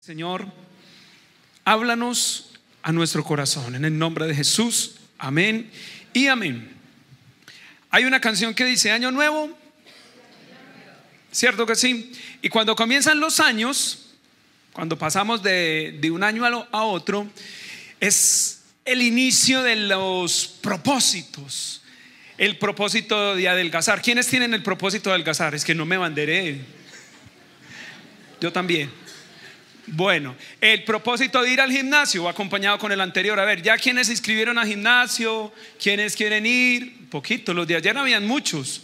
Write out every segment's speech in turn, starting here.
Señor, háblanos a nuestro corazón en el nombre de Jesús, amén y amén. Hay una canción que dice año nuevo, ¿cierto que sí? Y cuando comienzan los años, cuando pasamos de un año a otro, es el inicio de los propósitos. El propósito de adelgazar. ¿Quiénes tienen el propósito de adelgazar? Es que no me banderé. Yo también. Bueno, el propósito de ir al gimnasio va acompañado con el anterior. A ver, ya quienes se inscribieron al gimnasio, quienes quieren ir, poquito, los de ayer habían muchos.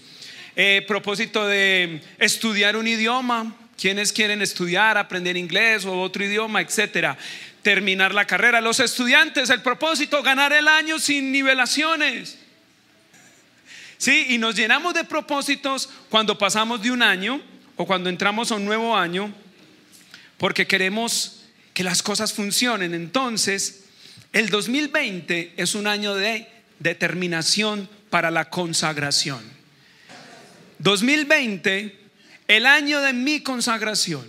Propósito de estudiar un idioma, quienes quieren estudiar, aprender inglés o otro idioma, etcétera. Terminar la carrera. Los estudiantes, el propósito, ganar el año sin nivelaciones. Sí, y nos llenamos de propósitos cuando pasamos de un año o cuando entramos a un nuevo año, porque queremos que las cosas funcionen. Entonces, el 2020 es un año de determinación para la consagración. 2020, el año de mi consagración.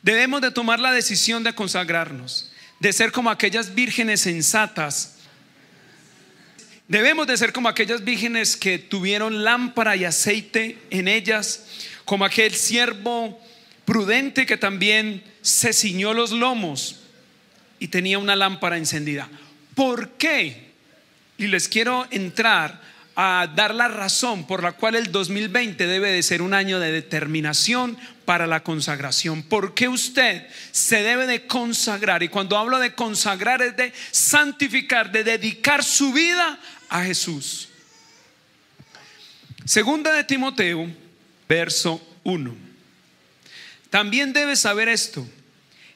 Debemos de tomar la decisión de consagrarnos, de ser como aquellas vírgenes sensatas. Debemos de ser como aquellas vírgenes que tuvieron lámpara y aceite en ellas, como aquel siervo prudente que también se ciñó los lomos y tenía una lámpara encendida. ¿Por qué? Y les quiero entrar a dar la razón por la cual el 2020 debe de ser un año de determinación para la consagración. ¿Por qué usted se debe de consagrar? Y cuando hablo de consagrar es de santificar, de dedicar su vida a Jesús. Segunda de Timoteo, verso 1. También debes saber esto,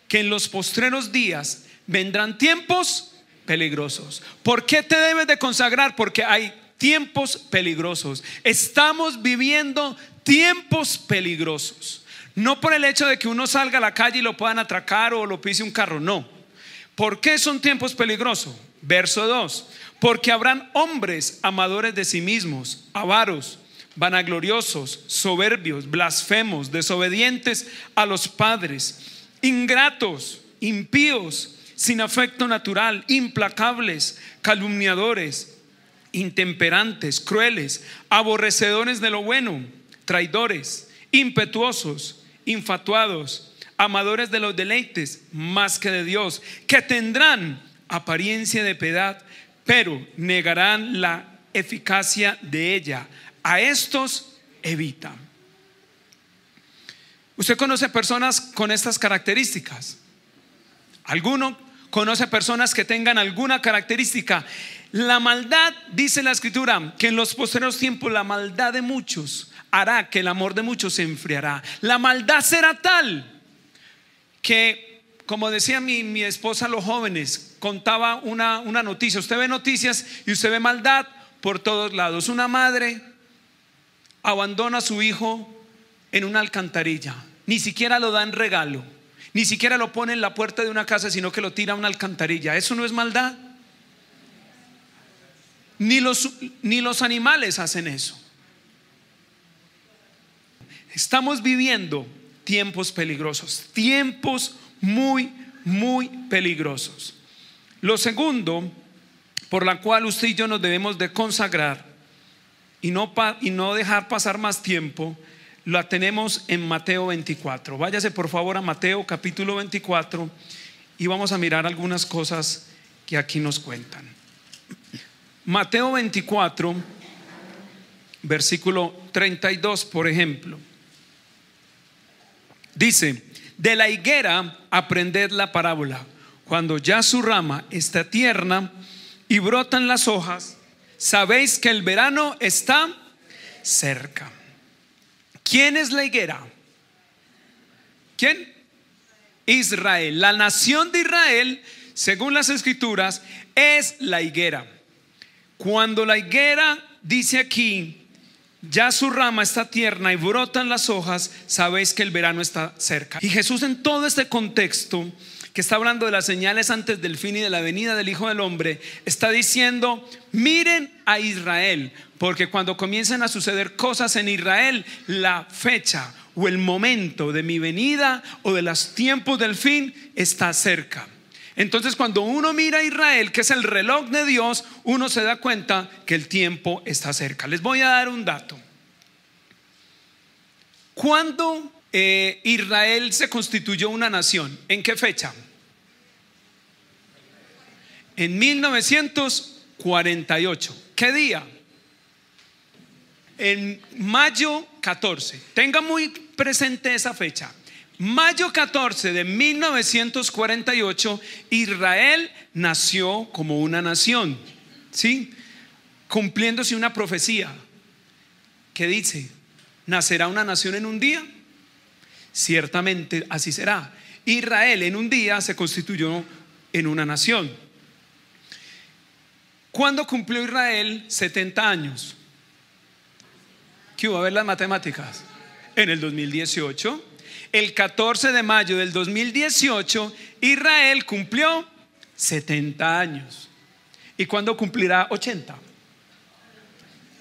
que en los postreros días vendrán tiempos peligrosos. ¿Por qué te debes de consagrar? Porque hay tiempos peligrosos. Estamos viviendo tiempos peligrosos. No por el hecho de que uno salga a la calle y lo puedan atracar o lo pise un carro, no. ¿Por qué son tiempos peligrosos? Verso 2. Porque habrán hombres amadores de sí mismos, avaros, vanagloriosos, soberbios, blasfemos, desobedientes a los padres, ingratos, impíos, sin afecto natural, implacables, calumniadores, intemperantes, crueles, aborrecedores de lo bueno, traidores, impetuosos, infatuados, amadores de los deleites más que de Dios, que tendrán apariencia de piedad, pero negarán la eficacia de ella. A estos evita. ¿Usted conoce personas con estas características? ¿Alguno conoce personas que tengan alguna característica? La maldad, dice la escritura, que en los posteriores tiempos la maldad de muchos hará que el amor de muchos se enfriará. La maldad será tal que, como decía mi esposa a los jóvenes, contaba una noticia. Usted ve noticias y usted ve maldad por todos lados. Una madre abandona a su hijo en una alcantarilla, ni siquiera lo da en regalo, ni siquiera lo pone en la puerta de una casa, sino que lo tira a una alcantarilla. ¿Eso no es maldad? Ni los animales hacen eso. Estamos viviendo tiempos peligrosos, tiempos muy, muy peligrosos. Lo segundo por la cual usted y yo nos debemos de consagrar y no dejar pasar más tiempo, la tenemos en Mateo 24. Váyase por favor a Mateo capítulo 24 y vamos a mirar algunas cosas que aquí nos cuentan. Mateo 24, versículo 32, por ejemplo, dice: de la higuera aprended la parábola. Cuando ya su rama está tierna y brotan las hojas, sabéis que el verano está cerca. ¿Quién es la higuera? ¿Quién? Israel. La nación de Israel, según las escrituras, es la higuera. Cuando la higuera, dice aquí, ya su rama está tierna y brotan las hojas, sabéis que el verano está cerca. Y Jesús, en todo este contexto que está hablando de las señales antes del fin y de la venida del Hijo del Hombre, está diciendo: miren a Israel, porque cuando comiencen a suceder cosas en Israel, la fecha o el momento de mi venida o de los tiempos del fin está cerca. Entonces cuando uno mira a Israel, que es el reloj de Dios, uno se da cuenta que el tiempo está cerca. Les voy a dar un dato. ¿Cuándo Israel se constituyó una nación? ¿En qué fecha? En 1948. ¿Qué día? En mayo 14. Tenga muy presente esa fecha. Mayo 14 de 1948, Israel nació como una nación, ¿sí? Cumpliéndose una profecía que dice: ¿nacerá una nación en un día? Ciertamente así será. Israel en un día se constituyó en una nación. ¿Cuándo cumplió Israel 70 años? ¿Qué hubo? A ver las matemáticas. En el 2018. El 14 de mayo del 2018, Israel cumplió 70 años. ¿Y cuándo cumplirá 80?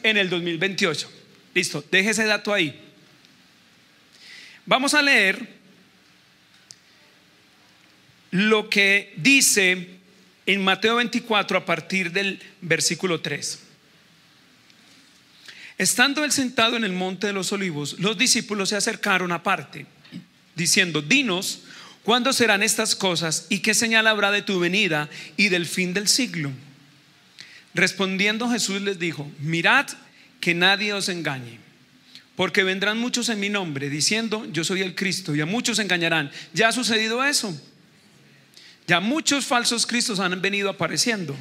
En el 2028. Listo, deje ese dato ahí. Vamos a leer lo que dice en Mateo 24 a partir del versículo 3. Estando él sentado en el monte de los olivos, los discípulos se acercaron aparte, diciendo: dinos, ¿cuándo serán estas cosas y qué señal habrá de tu venida y del fin del siglo? Respondiendo Jesús les dijo: mirad que nadie os engañe, porque vendrán muchos en mi nombre diciendo: yo soy el Cristo, y a muchos engañarán. Ya ha sucedido eso. Ya muchos falsos cristos han venido apareciendo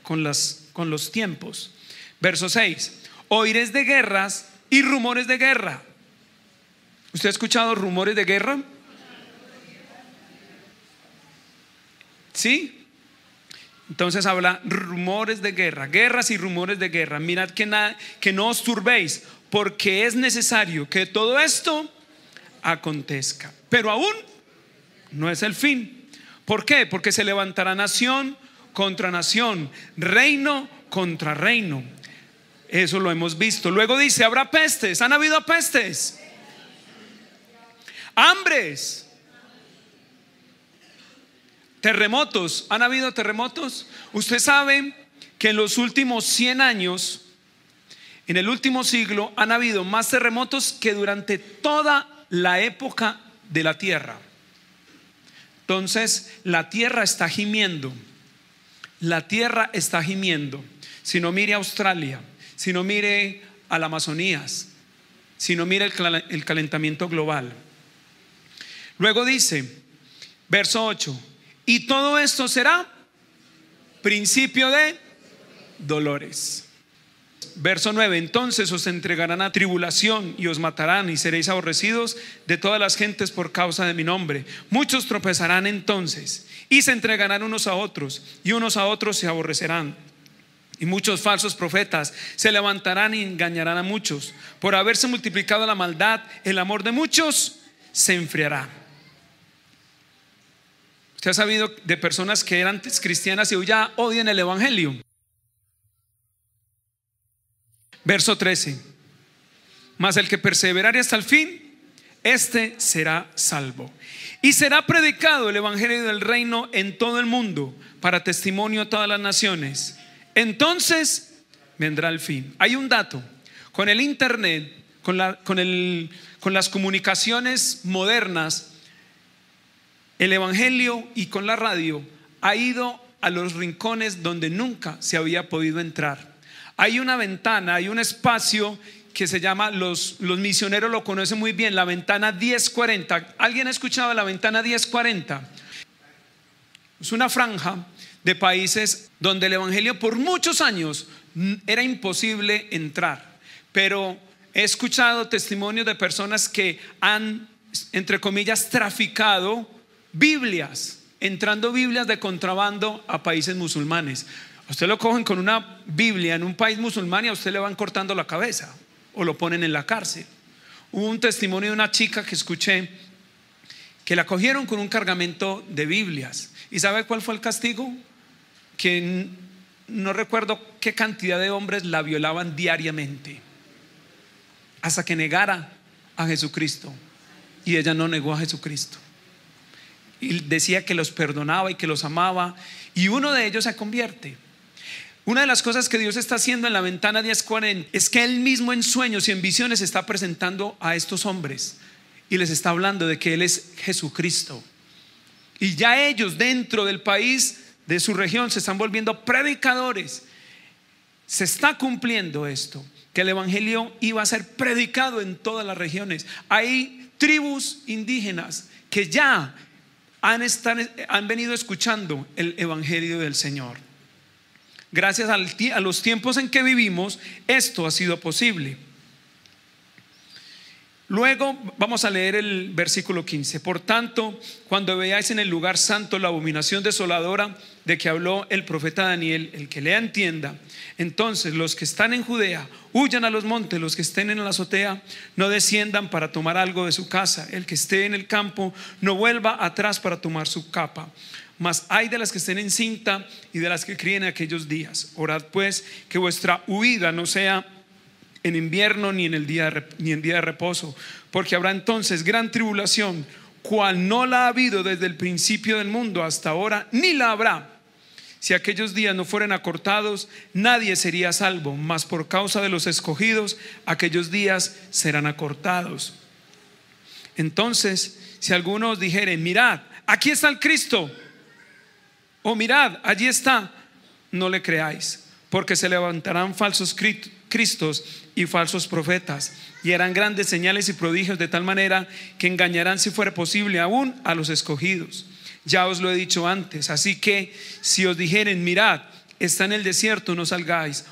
con los tiempos. Verso 6: oiréis de guerras y rumores de guerra. ¿Usted ha escuchado rumores de guerra? ¿Sí? Entonces habla rumores de guerra, guerras y rumores de guerra. Mirad que no os turbéis, porque es necesario que todo esto acontezca, pero aún no es el fin. ¿Por qué? Porque se levantará nación contra nación, reino contra reino. Eso lo hemos visto. Luego dice: habrá pestes. ¿Han habido pestes? Hambres. Terremotos. ¿Han habido terremotos? Usted sabe que en los últimos 100 años, en el último siglo, han habido más terremotos que durante toda la época de la tierra. Entonces la tierra está gimiendo. La tierra está gimiendo. Si no, mire a Australia. Si no, mire a la Amazonías. Si no, mire el calentamiento global. Luego dice, verso 8: y todo esto será principio de dolores. Verso 9: entonces os entregarán a tribulación y os matarán, y seréis aborrecidos de todas las gentes por causa de mi nombre. Muchos tropezarán entonces y se entregarán unos a otros, y unos a otros se aborrecerán. Y muchos falsos profetas se levantarán y engañarán a muchos. Por haberse multiplicado la maldad, el amor de muchos se enfriará. ¿Usted ha sabido de personas que eran antes cristianas y hoy ya odian el evangelio? Verso 13: mas el que perseverare hasta el fin, este será salvo. Y será predicado el evangelio del reino en todo el mundo para testimonio a todas las naciones. Entonces vendrá el fin. Hay un dato: con el internet, con las comunicaciones modernas, el evangelio y con la radio ha ido a los rincones donde nunca se había podido entrar. Hay una ventana, hay un espacio que se llama, los misioneros lo conocen muy bien, la ventana 1040. ¿Alguien ha escuchado la ventana 1040? Es una franja de países donde el evangelio por muchos años era imposible entrar, pero he escuchado testimonios de personas que han, entre comillas, traficado Biblias, entrando Biblias de contrabando a países musulmanes. A usted lo cogen con una Biblia en un país musulmán y a usted le van cortando la cabeza o lo ponen en la cárcel. Hubo un testimonio de una chica que escuché que la cogieron con un cargamento de Biblias. ¿Y sabe cuál fue el castigo? Que no recuerdo qué cantidad de hombres la violaban diariamente hasta que negara a Jesucristo. y ella no negó a Jesucristo. Y decía que los perdonaba y que los amaba, y uno de ellos se convierte. Una de las cosas que Dios está haciendo en la ventana de Escuaren es que Él mismo en sueños y en visiones está presentando a estos hombres y les está hablando de que Él es Jesucristo. Y ya ellos dentro del país, de su región, se están volviendo predicadores. Se está cumpliendo esto, que el evangelio iba a ser predicado en todas las regiones. Hay tribus indígenas que ya han venido escuchando el evangelio del Señor. Gracias a los tiempos en que vivimos, esto ha sido posible. Luego vamos a leer el versículo 15. Por tanto, cuando veáis en el lugar santo la abominación desoladora de que habló el profeta Daniel, el que lea entienda, entonces los que están en Judea huyan a los montes, los que estén en la azotea no desciendan para tomar algo de su casa, el que esté en el campo no vuelva atrás para tomar su capa. Mas hay de las que estén en cinta y de las que críen en aquellos días. Orad pues que vuestra huida no sea en invierno ni en día de reposo, porque habrá entonces gran tribulación, cual no la ha habido desde el principio del mundo hasta ahora, ni la habrá. Si aquellos días no fueran acortados, nadie sería salvo, mas por causa de los escogidos, aquellos días serán acortados. Entonces, si alguno os dijere, mirad, aquí está el Cristo, o mirad, allí está, no le creáis, porque se levantarán falsos cristos y falsos profetas, y harán grandes señales y prodigios, de tal manera que engañarán, si fuera posible, aún a los escogidos. Ya os lo he dicho antes. Así que si os dijeren, mirad, está en el desierto, no salgáis,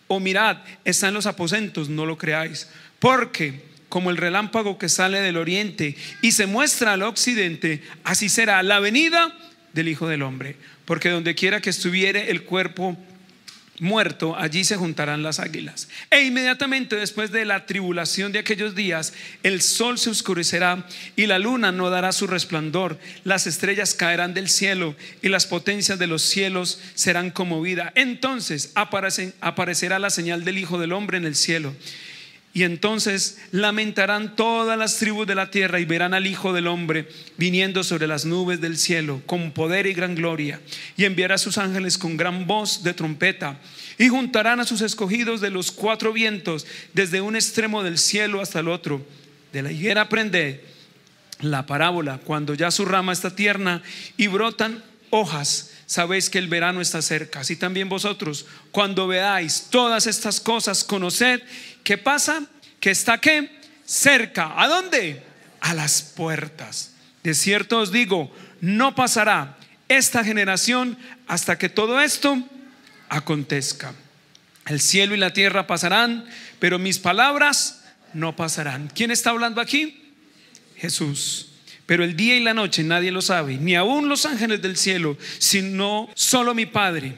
o mirad, está en los aposentos, no lo creáis, porque como el relámpago que sale del oriente y se muestra al occidente, así será la venida del Hijo del Hombre. Porque donde quiera que estuviere el cuerpo muerto, allí se juntarán las águilas. E inmediatamente después de la tribulación de aquellos días, el sol se oscurecerá y la luna no dará su resplandor, las estrellas caerán del cielo y las potencias de los cielos serán conmovidas. Entonces aparecerá la señal del Hijo del Hombre en el cielo. Y entonces lamentarán todas las tribus de la tierra y verán al Hijo del Hombre viniendo sobre las nubes del cielo con poder y gran gloria, y enviará a sus ángeles con gran voz de trompeta, y juntarán a sus escogidos de los cuatro vientos, desde un extremo del cielo hasta el otro. De la higuera aprended la parábola: cuando ya su rama está tierna y brotan hojas, sabéis que el verano está cerca. Así también vosotros, cuando veáis todas estas cosas, conoced ¿qué pasa? Que está ¿qué? Cerca. ¿A dónde? A las puertas. De cierto os digo, no pasará esta generación hasta que todo esto acontezca. El cielo y la tierra pasarán, pero mis palabras no pasarán. ¿Quién está hablando aquí? Jesús. Pero el día y la noche nadie lo sabe, ni aun los ángeles del cielo, sino solo mi Padre.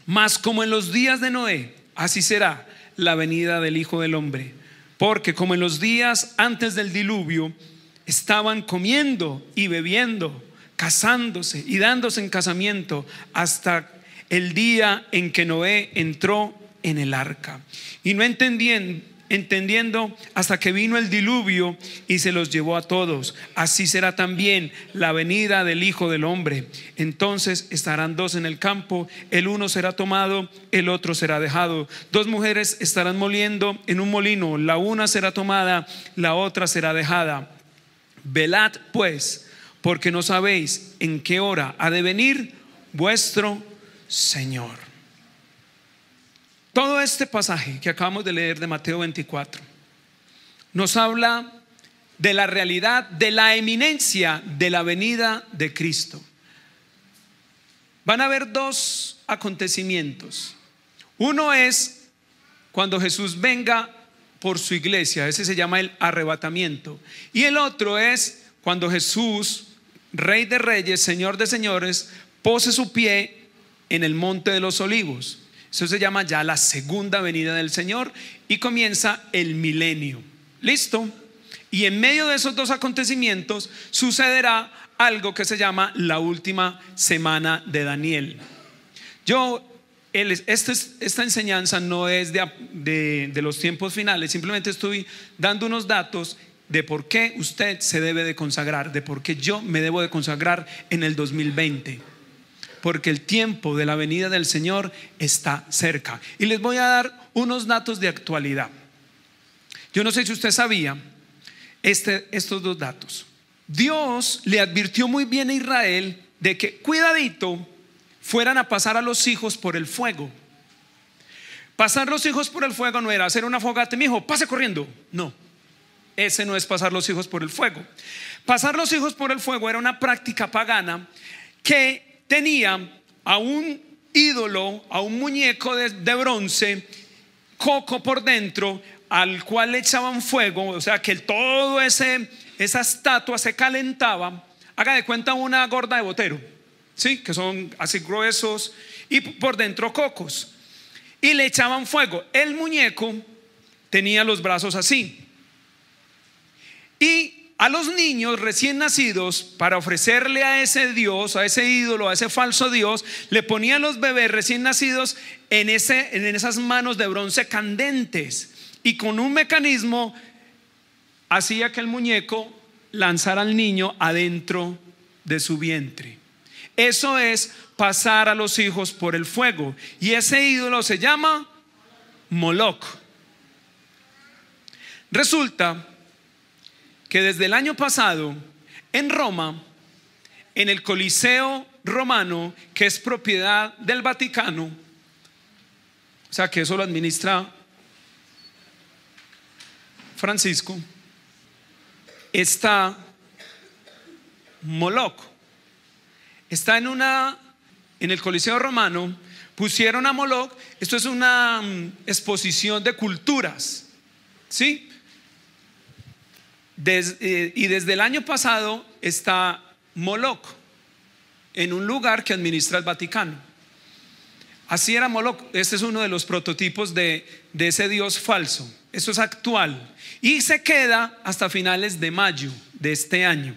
Mas como en los días de Noé, así será la venida del Hijo del Hombre. Porque como en los días antes del diluvio, estaban comiendo y bebiendo, casándose y dándose en casamiento, hasta el día en que Noé entró en el arca, y no entendiendo hasta que vino el diluvio y se los llevó a todos. Así será también la venida del Hijo del Hombre. Entonces estarán dos en el campo, el uno será tomado, el otro será dejado. Dos mujeres estarán moliendo en un molino, la una será tomada, la otra será dejada. Velad pues, porque no sabéis en qué hora ha de venir vuestro Señor. Todo este pasaje que acabamos de leer de Mateo 24 nos habla de la realidad, de la eminencia de la venida de Cristo. Van a haber dos acontecimientos. Uno es cuando Jesús venga por su iglesia, ese se llama el arrebatamiento. Y el otro es cuando Jesús, Rey de Reyes, Señor de Señores, pose su pie en el monte de los Olivos. Eso se llama ya la segunda venida del Señor y comienza el milenio. ¿Listo? Y en medio de esos dos acontecimientos sucederá algo que se llama la última semana de Daniel. Esta enseñanza no es de los tiempos finales, simplemente estoy dando unos datos de por qué usted se debe de consagrar, de por qué yo me debo de consagrar en el 2020. Porque el tiempo de la venida del Señor está cerca. Y les voy a dar unos datos de actualidad. Yo no sé si usted sabía estos dos datos. Dios le advirtió muy bien a Israel de que cuidadito fueran a pasar a los hijos por el fuego. Pasar los hijos por el fuego no era hacer una fogata, mi hijo, pase corriendo. No, ese no es pasar los hijos por el fuego. Pasar los hijos por el fuego era una práctica pagana que tenía a un ídolo, a un muñeco de bronce, coco por dentro, al cual le echaban fuego. O sea que todo esa estatua se calentaba. Haga de cuenta una gorda de botero, ¿sí? Que son así gruesos y por dentro cocos, y le echaban fuego. El muñeco tenía los brazos así, y a los niños recién nacidos, para ofrecerle a ese dios, a ese ídolo, a ese falso dios, le ponían los bebés recién nacidos en esas manos de bronce candentes, y con un mecanismo hacía que el muñeco lanzara al niño adentro de su vientre. Eso es pasar a los hijos por el fuego. Y ese ídolo se llama Moloc. Resulta que desde el año pasado en Roma, en el Coliseo romano, que es propiedad del Vaticano, o sea que eso lo administra Francisco, está Moloc. Está en el Coliseo romano, pusieron a Moloc. Esto es una exposición de culturas, ¿sí? Y desde el año pasado está Moloc en un lugar que administra el Vaticano. Así era Moloc. Este es uno de los prototipos de ese dios falso. Eso es actual y se queda hasta finales de mayo de este año.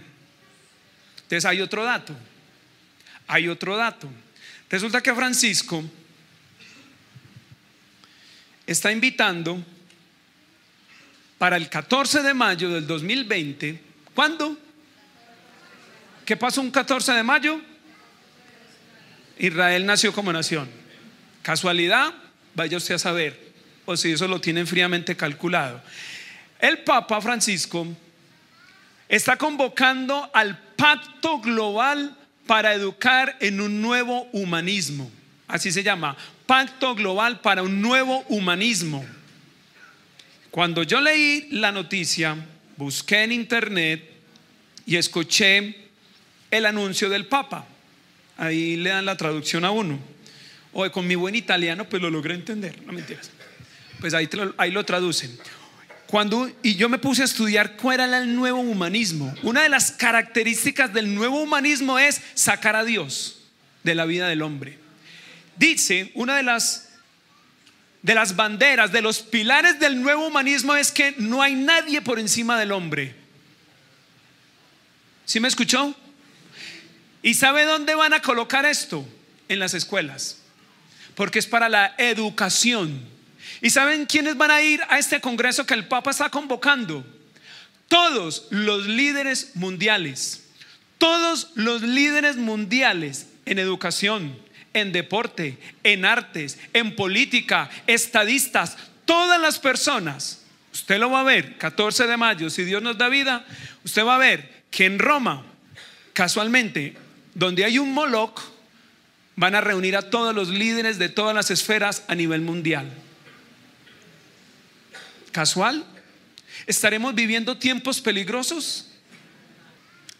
Entonces hay otro dato. Resulta que Francisco está invitando para el 14 de mayo del 2020. ¿Cuándo? ¿Qué pasó un 14 de mayo? Israel nació como nación. ¿Casualidad? Vaya usted a saber, o si eso lo tienen fríamente calculado. El Papa Francisco está convocando al Pacto Global para educar en un nuevo humanismo. Así se llama, Pacto Global para un nuevo humanismo. Cuando yo leí la noticia, busqué en internet y escuché el anuncio del Papa. Ahí le dan la traducción a uno. O con mi buen italiano pues lo logré entender, no mentiras. Pues ahí lo traducen. Y yo me puse a estudiar cuál era el nuevo humanismo. Una de las características del nuevo humanismo es sacar a Dios de la vida del hombre. Dice, una de las banderas, de los pilares del nuevo humanismo es que no hay nadie por encima del hombre. ¿Sí me escuchó? ¿Y sabe dónde van a colocar esto? En las escuelas, porque es para la educación. ¿Y saben quiénes van a ir a este congreso que el Papa está convocando? Todos los líderes mundiales. Todos los líderes mundiales en educación, en deporte, en artes, en política, estadistas, todas las personas. Usted lo va a ver 14 de mayo, si Dios nos da vida. Usted va a ver que en Roma, casualmente, donde hay un Moloc, van a reunir a todos los líderes de todas las esferas a nivel mundial. ¿Casual? ¿Estaremos viviendo tiempos peligrosos?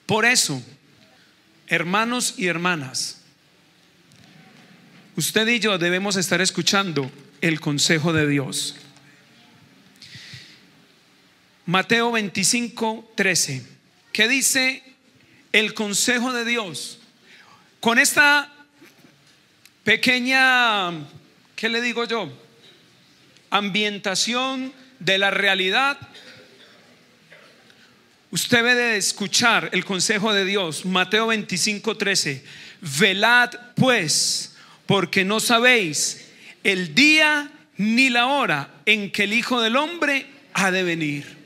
Por eso, hermanos y hermanas, usted y yo debemos estar escuchando el consejo de Dios. Mateo 25:13. ¿Qué dice el consejo de Dios? Con esta pequeña, ¿qué le digo yo? Ambientación de la realidad, usted debe de escuchar el consejo de Dios. Mateo 25:13. Velad pues, porque no sabéis el día ni la hora en que el Hijo del Hombre ha de venir.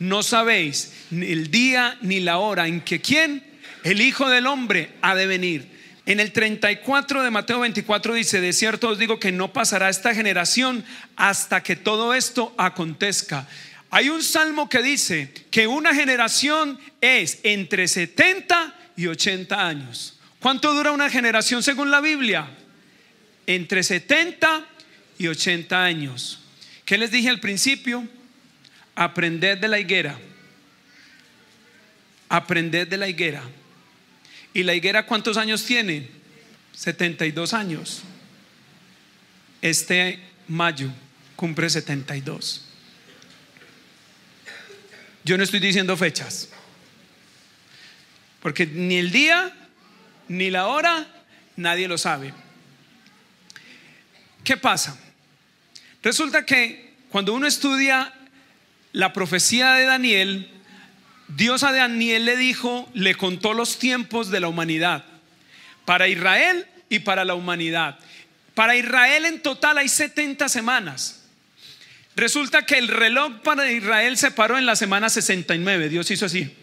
no sabéis ni el día ni la hora en que ¿quién? El Hijo del Hombre ha de venir. En el 34 de Mateo 24 dice: de cierto os digo que no pasará esta generación hasta que todo esto acontezca. Hay un salmo que dice que una generación es entre 70 y 80 años. ¿Cuánto dura una generación según la Biblia? Entre 70 y 80 años. ¿Qué les dije al principio? Aprended de la higuera. Aprended de la higuera. ¿Y la higuera cuántos años tiene? 72 años. Este mayo cumple 72. Yo no estoy diciendo fechas, porque ni el día ni la hora nadie lo sabe. ¿Qué pasa? Resulta que cuando uno estudia la profecía de Daniel, Dios a Daniel le dijo, le contó los tiempos de la humanidad, para Israel y para la humanidad. Para Israel en total hay 70 semanas. Resulta que el reloj para Israel se paró en la semana 69. Dios hizo así,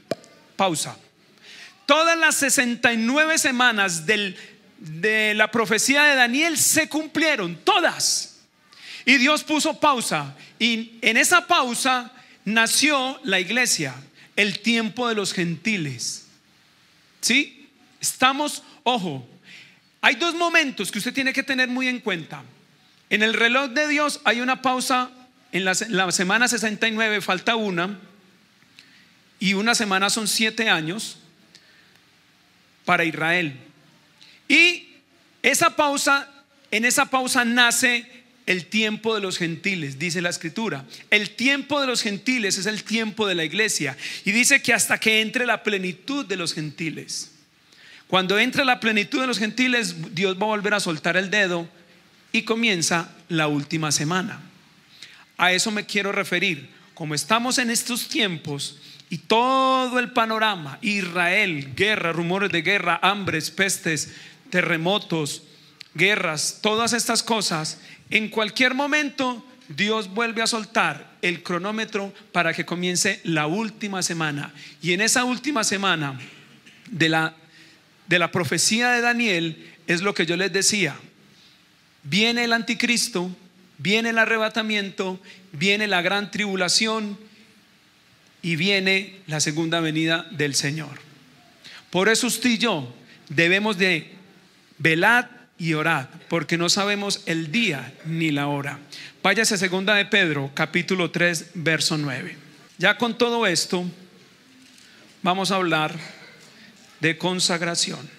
pausa. Todas las 69 semanas de la profecía de Daniel se cumplieron, todas. Y Dios puso pausa. Y en esa pausa nació la iglesia, el tiempo de los gentiles. ¿Sí? Estamos, ojo, hay dos momentos que usted tiene que tener muy en cuenta. En el reloj de Dios hay una pausa. En la semana 69 falta una, y una semana son 7 años para Israel. Y esa pausa, en esa pausa nace el tiempo de los gentiles, dice la escritura. El tiempo de los gentiles es el tiempo de la iglesia, y dice que hasta que entre la plenitud de los gentiles. Cuando entre la plenitud de los gentiles, Dios va a volver a soltar el dedo y comienza la última semana. A eso me quiero referir. Como estamos en estos tiempos y todo el panorama, Israel, guerra, rumores de guerra, hambres, pestes, terremotos, guerras, todas estas cosas, en cualquier momento Dios vuelve a soltar el cronómetro para que comience la última semana. Y en esa última semana de la profecía de Daniel es lo que yo les decía: viene el anticristo, viene el arrebatamiento, viene la gran tribulación y viene la segunda venida del Señor. Por eso usted y yo debemos de velar y orar, porque no sabemos el día ni la hora. Váyase a segunda de Pedro, capítulo 3, verso 9. Ya con todo esto vamos a hablar de consagración.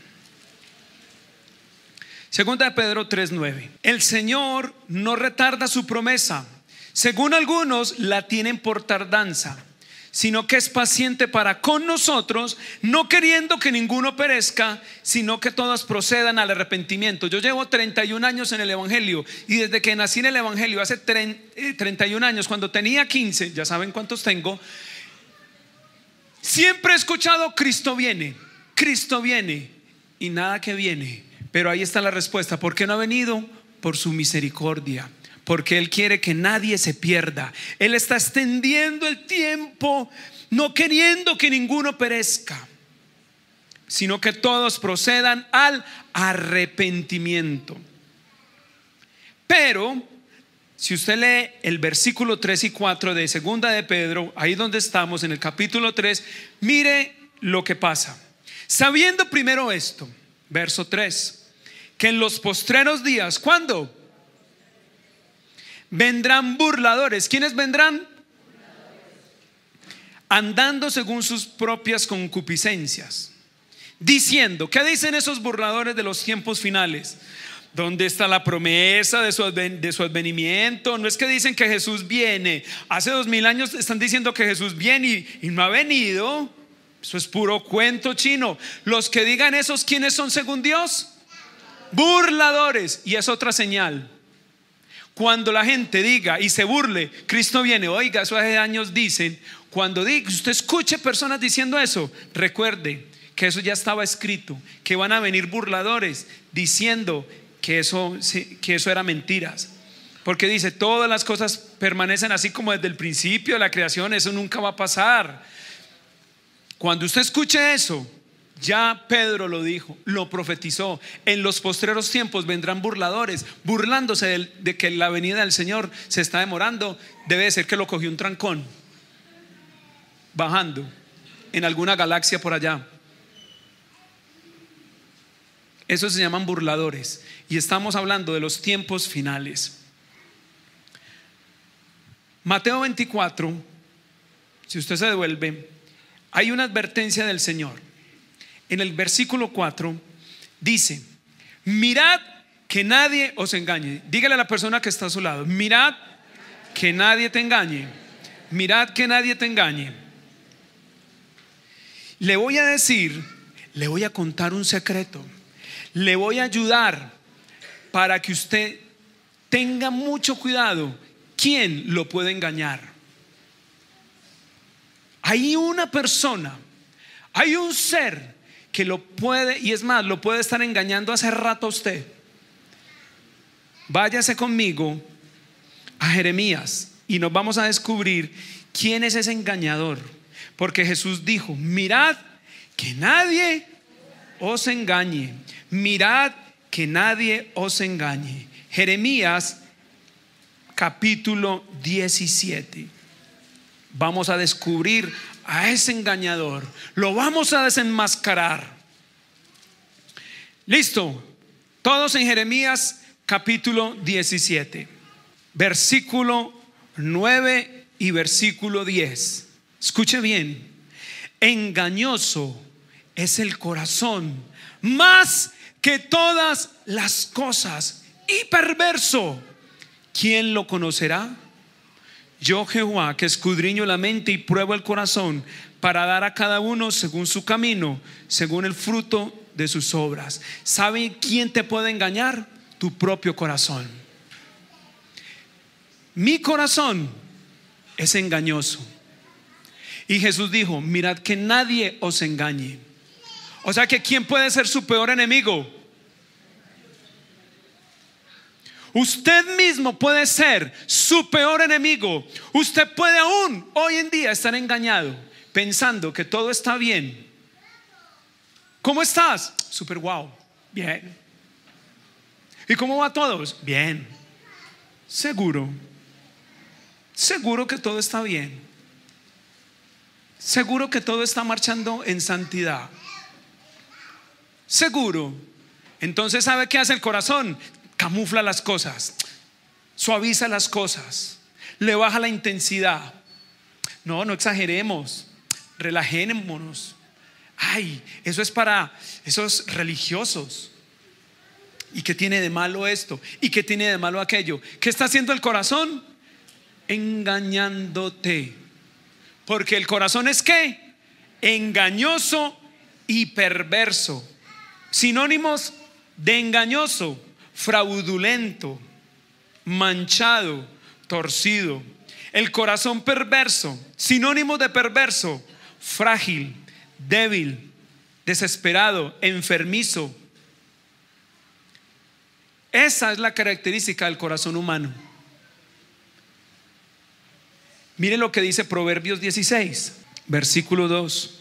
Segunda de Pedro 3:9. El Señor no retarda su promesa, según algunos la tienen por tardanza, sino que es paciente para con nosotros, no queriendo que ninguno perezca, sino que todos procedan al arrepentimiento. Yo llevo 31 años en el Evangelio, y desde que nací en el Evangelio hace 31 años, cuando tenía 15, ya saben cuántos tengo, siempre he escuchado: Cristo viene, y nada que viene. Pero ahí está la respuesta. ¿Por qué no ha venido? Por su misericordia, porque Él quiere que nadie se pierda. Él está extendiendo el tiempo, no queriendo que ninguno perezca, sino que todos procedan al arrepentimiento. Pero si usted lee el versículo 3 y 4 de segunda de Pedro, ahí donde estamos en el capítulo 3, mire lo que pasa. Sabiendo primero esto, verso 3, que en los postreros días, ¿cuándo? Vendrán burladores. ¿Quiénes vendrán? Andando según sus propias concupiscencias, diciendo, ¿qué dicen esos burladores de los tiempos finales? ¿Dónde está la promesa de su advenimiento? No es que dicen que Jesús viene. Hace 2000 años están diciendo que Jesús viene y no ha venido. Eso es puro cuento chino. Los que digan esos, ¿quiénes son según Dios? Burladores. Y es otra señal. Cuando la gente diga y se burle, Cristo viene. Oiga, eso hace años dicen. Cuando usted escuche personas diciendo eso, recuerde que eso ya estaba escrito, que van a venir burladores diciendo que eso era mentiras. Porque dice, todas las cosas permanecen así como desde el principio de la creación. Eso nunca va a pasar. Cuando usted escuche eso, ya Pedro lo dijo, lo profetizó. En los postreros tiempos vendrán burladores, burlándose de que la venida del Señor se está demorando. Debe ser que lo cogió un trancón, bajando en alguna galaxia por allá. Esos se llaman burladores. Y estamos hablando de los tiempos finales. Mateo 24, si usted se devuelve, hay una advertencia del Señor. En el versículo 4 dice: mirad que nadie os engañe. Dígale a la persona que está a su lado: mirad que nadie te engañe. Mirad que nadie te engañe. Le voy a decir, le voy a contar un secreto. Le voy a ayudar para que usted tenga mucho cuidado. ¿Quién lo puede engañar? Hay una persona, hay un ser que lo puede, y es más, lo puede estar engañando hace rato a usted. Váyase conmigo a Jeremías y nos vamos a descubrir quién es ese engañador. Porque Jesús dijo: mirad que nadie os engañe. Mirad que nadie os engañe. Jeremías capítulo 17. Vamos a descubrir a ese engañador. Lo vamos a desenmascarar. Listo. Todos en Jeremías capítulo 17, versículo 9 y versículo 10. Escuche bien. Engañoso es el corazón más que todas las cosas, y perverso, ¿quién lo conocerá? Yo, Jehová, que escudriño la mente y pruebo el corazón, para dar a cada uno según su camino, según el fruto de sus obras. ¿Sabe quién te puede engañar? Tu propio corazón. Mi corazón es engañoso. Y Jesús dijo: mirad que nadie os engañe. O sea que ¿quién puede ser su peor enemigo? Usted mismo puede ser su peor enemigo. Usted puede aún hoy en día estar engañado, pensando que todo está bien. ¿Cómo estás? Súper wow. Bien. ¿Y cómo va a todos? Bien. Seguro. Seguro que todo está bien. Seguro que todo está marchando en santidad. Seguro. Entonces, ¿sabe qué hace el corazón? Camufla las cosas, suaviza las cosas, le baja la intensidad. No exageremos, relajémonos. Ay, eso es para esos religiosos. ¿Y qué tiene de malo esto? ¿Y qué tiene de malo aquello? ¿Qué está haciendo el corazón? Engañándote. Porque el corazón es ¿qué? Engañoso y perverso. Sinónimos de engañoso: fraudulento, manchado, torcido. El corazón perverso, sinónimo de perverso: frágil, débil, desesperado, enfermizo. Esa es la característica del corazón humano. Mire lo que dice Proverbios 16, versículo 2.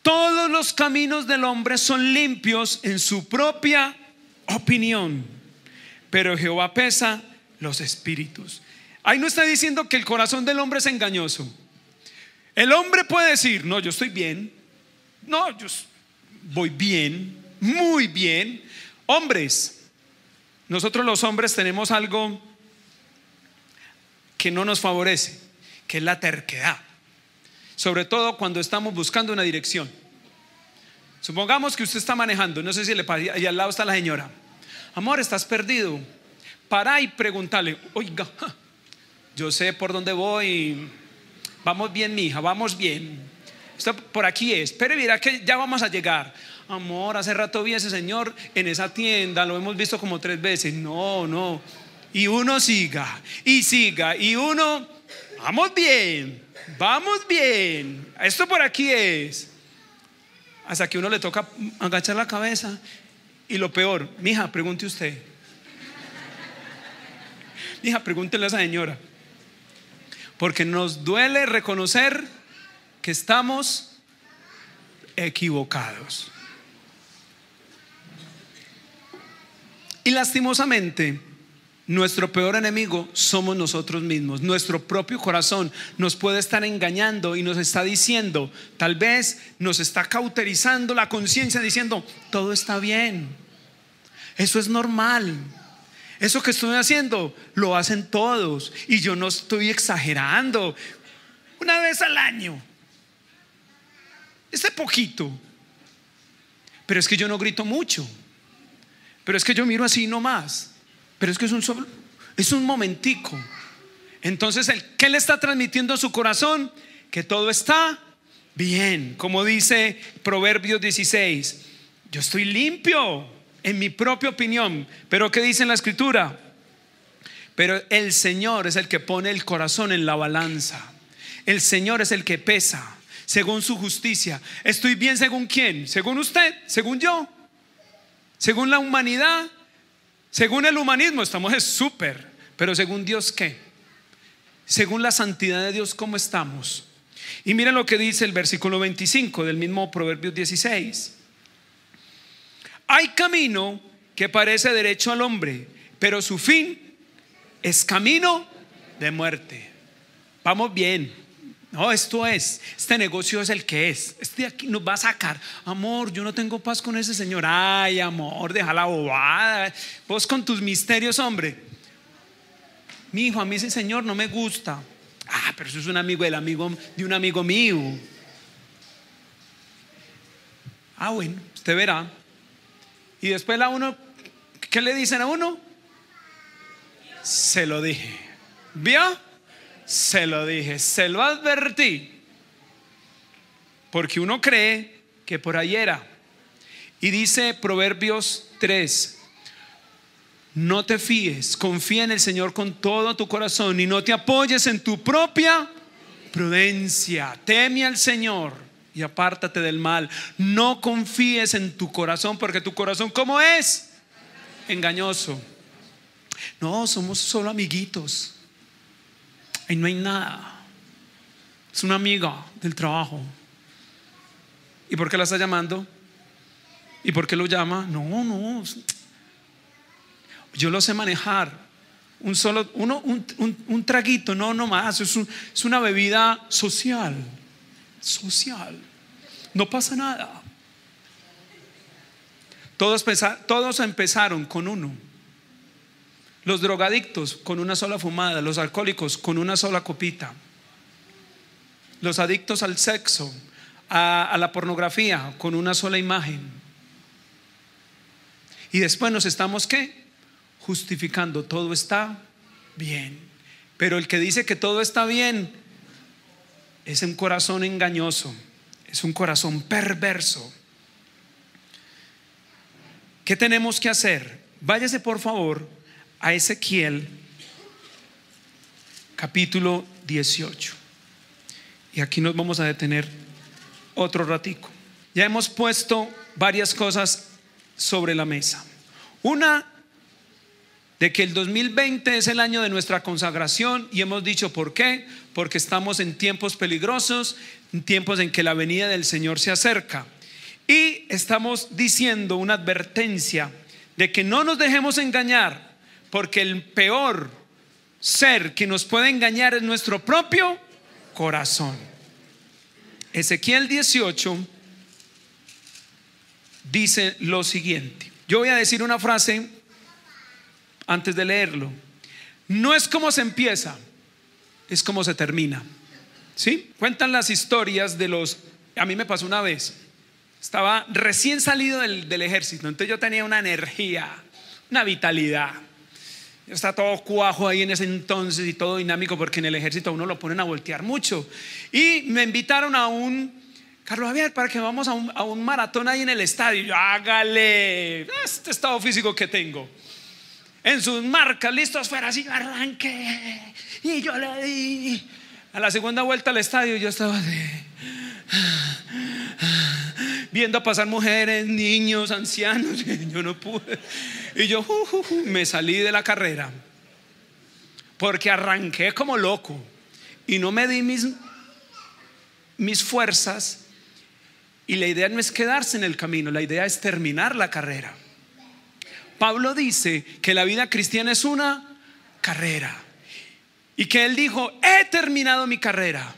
Todos los caminos del hombre son limpios en su propia opinión, pero Jehová pesa los espíritus. Ahí no está diciendo que el corazón del hombre es engañoso. El hombre puede decir: no, yo estoy bien. No, yo voy bien, muy bien. Hombres, nosotros los hombres tenemos algo que no nos favorece, que es la terquedad. Sobre todo cuando estamos buscando una dirección. Supongamos que usted está manejando, no sé si le pasa, y al lado está la señora: amor, estás perdido. Para y preguntarle: oiga, yo sé por dónde voy. Vamos bien, mija, vamos bien. Esto por aquí es, pero mira que ya vamos a llegar. Amor, hace rato vi a ese señor en esa tienda, lo hemos visto como 3 veces. No. Y uno siga, y uno: vamos bien. Vamos bien, esto por aquí es. Hasta que uno le toca agachar la cabeza. Y lo peor: mija, pregunte usted. Hija, pregúntele a esa señora. Porque nos duele reconocer que estamos equivocados. Y lastimosamente, nuestro peor enemigo somos nosotros mismos. Nuestro propio corazón nos puede estar engañando y nos está diciendo, tal vez nos está cauterizando la conciencia diciendo, todo está bien, eso es normal, eso que estoy haciendo lo hacen todos y yo no estoy exagerando. Una vez al año, poquito, pero es que yo no grito mucho, pero es que yo miro así nomás, pero es que es un momentico. Entonces, ¿qué le está transmitiendo a su corazón? Que todo está bien. Como dice Proverbios 16, yo estoy limpio en mi propia opinión. Pero ¿qué dice en la escritura? Pero el Señor es el que pone el corazón en la balanza. El Señor es el que pesa según su justicia. ¿Estoy bien según quién? ¿Según usted? ¿Según yo? ¿Según la humanidad? Según el humanismo estamos súper, pero según Dios, ¿qué? Según la santidad de Dios, ¿cómo estamos? Y miren lo que dice el versículo 25 del mismo Proverbios 16. Hay camino que parece derecho al hombre, pero su fin es camino de muerte. Vamos bien. No, este negocio es el que es. Este de aquí nos va a sacar. Amor, yo no tengo paz con ese señor. Ay, amor, deja la bobada. Vos con tus misterios, hombre. Mi hijo, a mí ese señor no me gusta. Ah, pero eso es un amigo de un amigo mío. Ah, bueno, usted verá. Y después ¿qué le dicen a uno? Se lo dije. ¿Vio? Se lo dije, se lo advertí. Porque uno cree que por ahí era. Y dice Proverbios 3: no te fíes, confía en el Señor con todo tu corazón y no te apoyes en tu propia prudencia. Teme al Señor y apártate del mal. No confíes en tu corazón, porque tu corazón, ¿cómo es? Engañoso. No, somos solo amiguitos. Ahí no hay nada. Es una amiga del trabajo. ¿Y por qué la está llamando? ¿Y por qué lo llama? No. Yo lo sé manejar. Un traguito, no más. Es una bebida social. No pasa nada. Todos empezaron con uno. Los drogadictos con una sola fumada, los alcohólicos con una sola copita, los adictos al sexo, a la pornografía con una sola imagen. Y después nos estamos ¿qué? Justificando, todo está bien. Pero el que dice que todo está bien es un corazón engañoso, es un corazón perverso. ¿Qué tenemos que hacer? Váyase por favor a Ezequiel capítulo 18. Y aquí nos vamos a detener otro ratico. Ya hemos puesto varias cosas sobre la mesa. Una, de que el 2020 es el año de nuestra consagración, y hemos dicho ¿por qué? Porque estamos en tiempos peligrosos, en tiempos en que la venida del Señor se acerca. Y estamos diciendo una advertencia de que no nos dejemos engañar, porque el peor ser que nos puede engañar es nuestro propio corazón. Ezequiel 18 dice lo siguiente. Yo voy a decir una frase antes de leerlo. No es como se empieza, es como se termina. ¿Sí? Cuentan las historias a mí me pasó una vez. Estaba recién salido del ejército, entonces yo tenía una energía, una vitalidad. Yo estaba todo cuajo ahí en ese entonces y todo dinámico, porque en el ejército a uno lo ponen a voltear mucho. Y me invitaron a Carlos Javier, para que vamos a un maratón ahí en el estadio. Yo, hágale, este estado físico que tengo. En sus marcas, listos fuera, así arranqué. Y yo le di. A la segunda vuelta al estadio yo estaba viendo pasar mujeres, niños, ancianos. Yo no pude. Y yo me salí de la carrera. porque arranqué como loco y no me di mis fuerzas. Y la idea no es quedarse en el camino, la idea es terminar la carrera. Pablo dice que la vida cristiana es una carrera y que él dijo: he terminado mi carrera,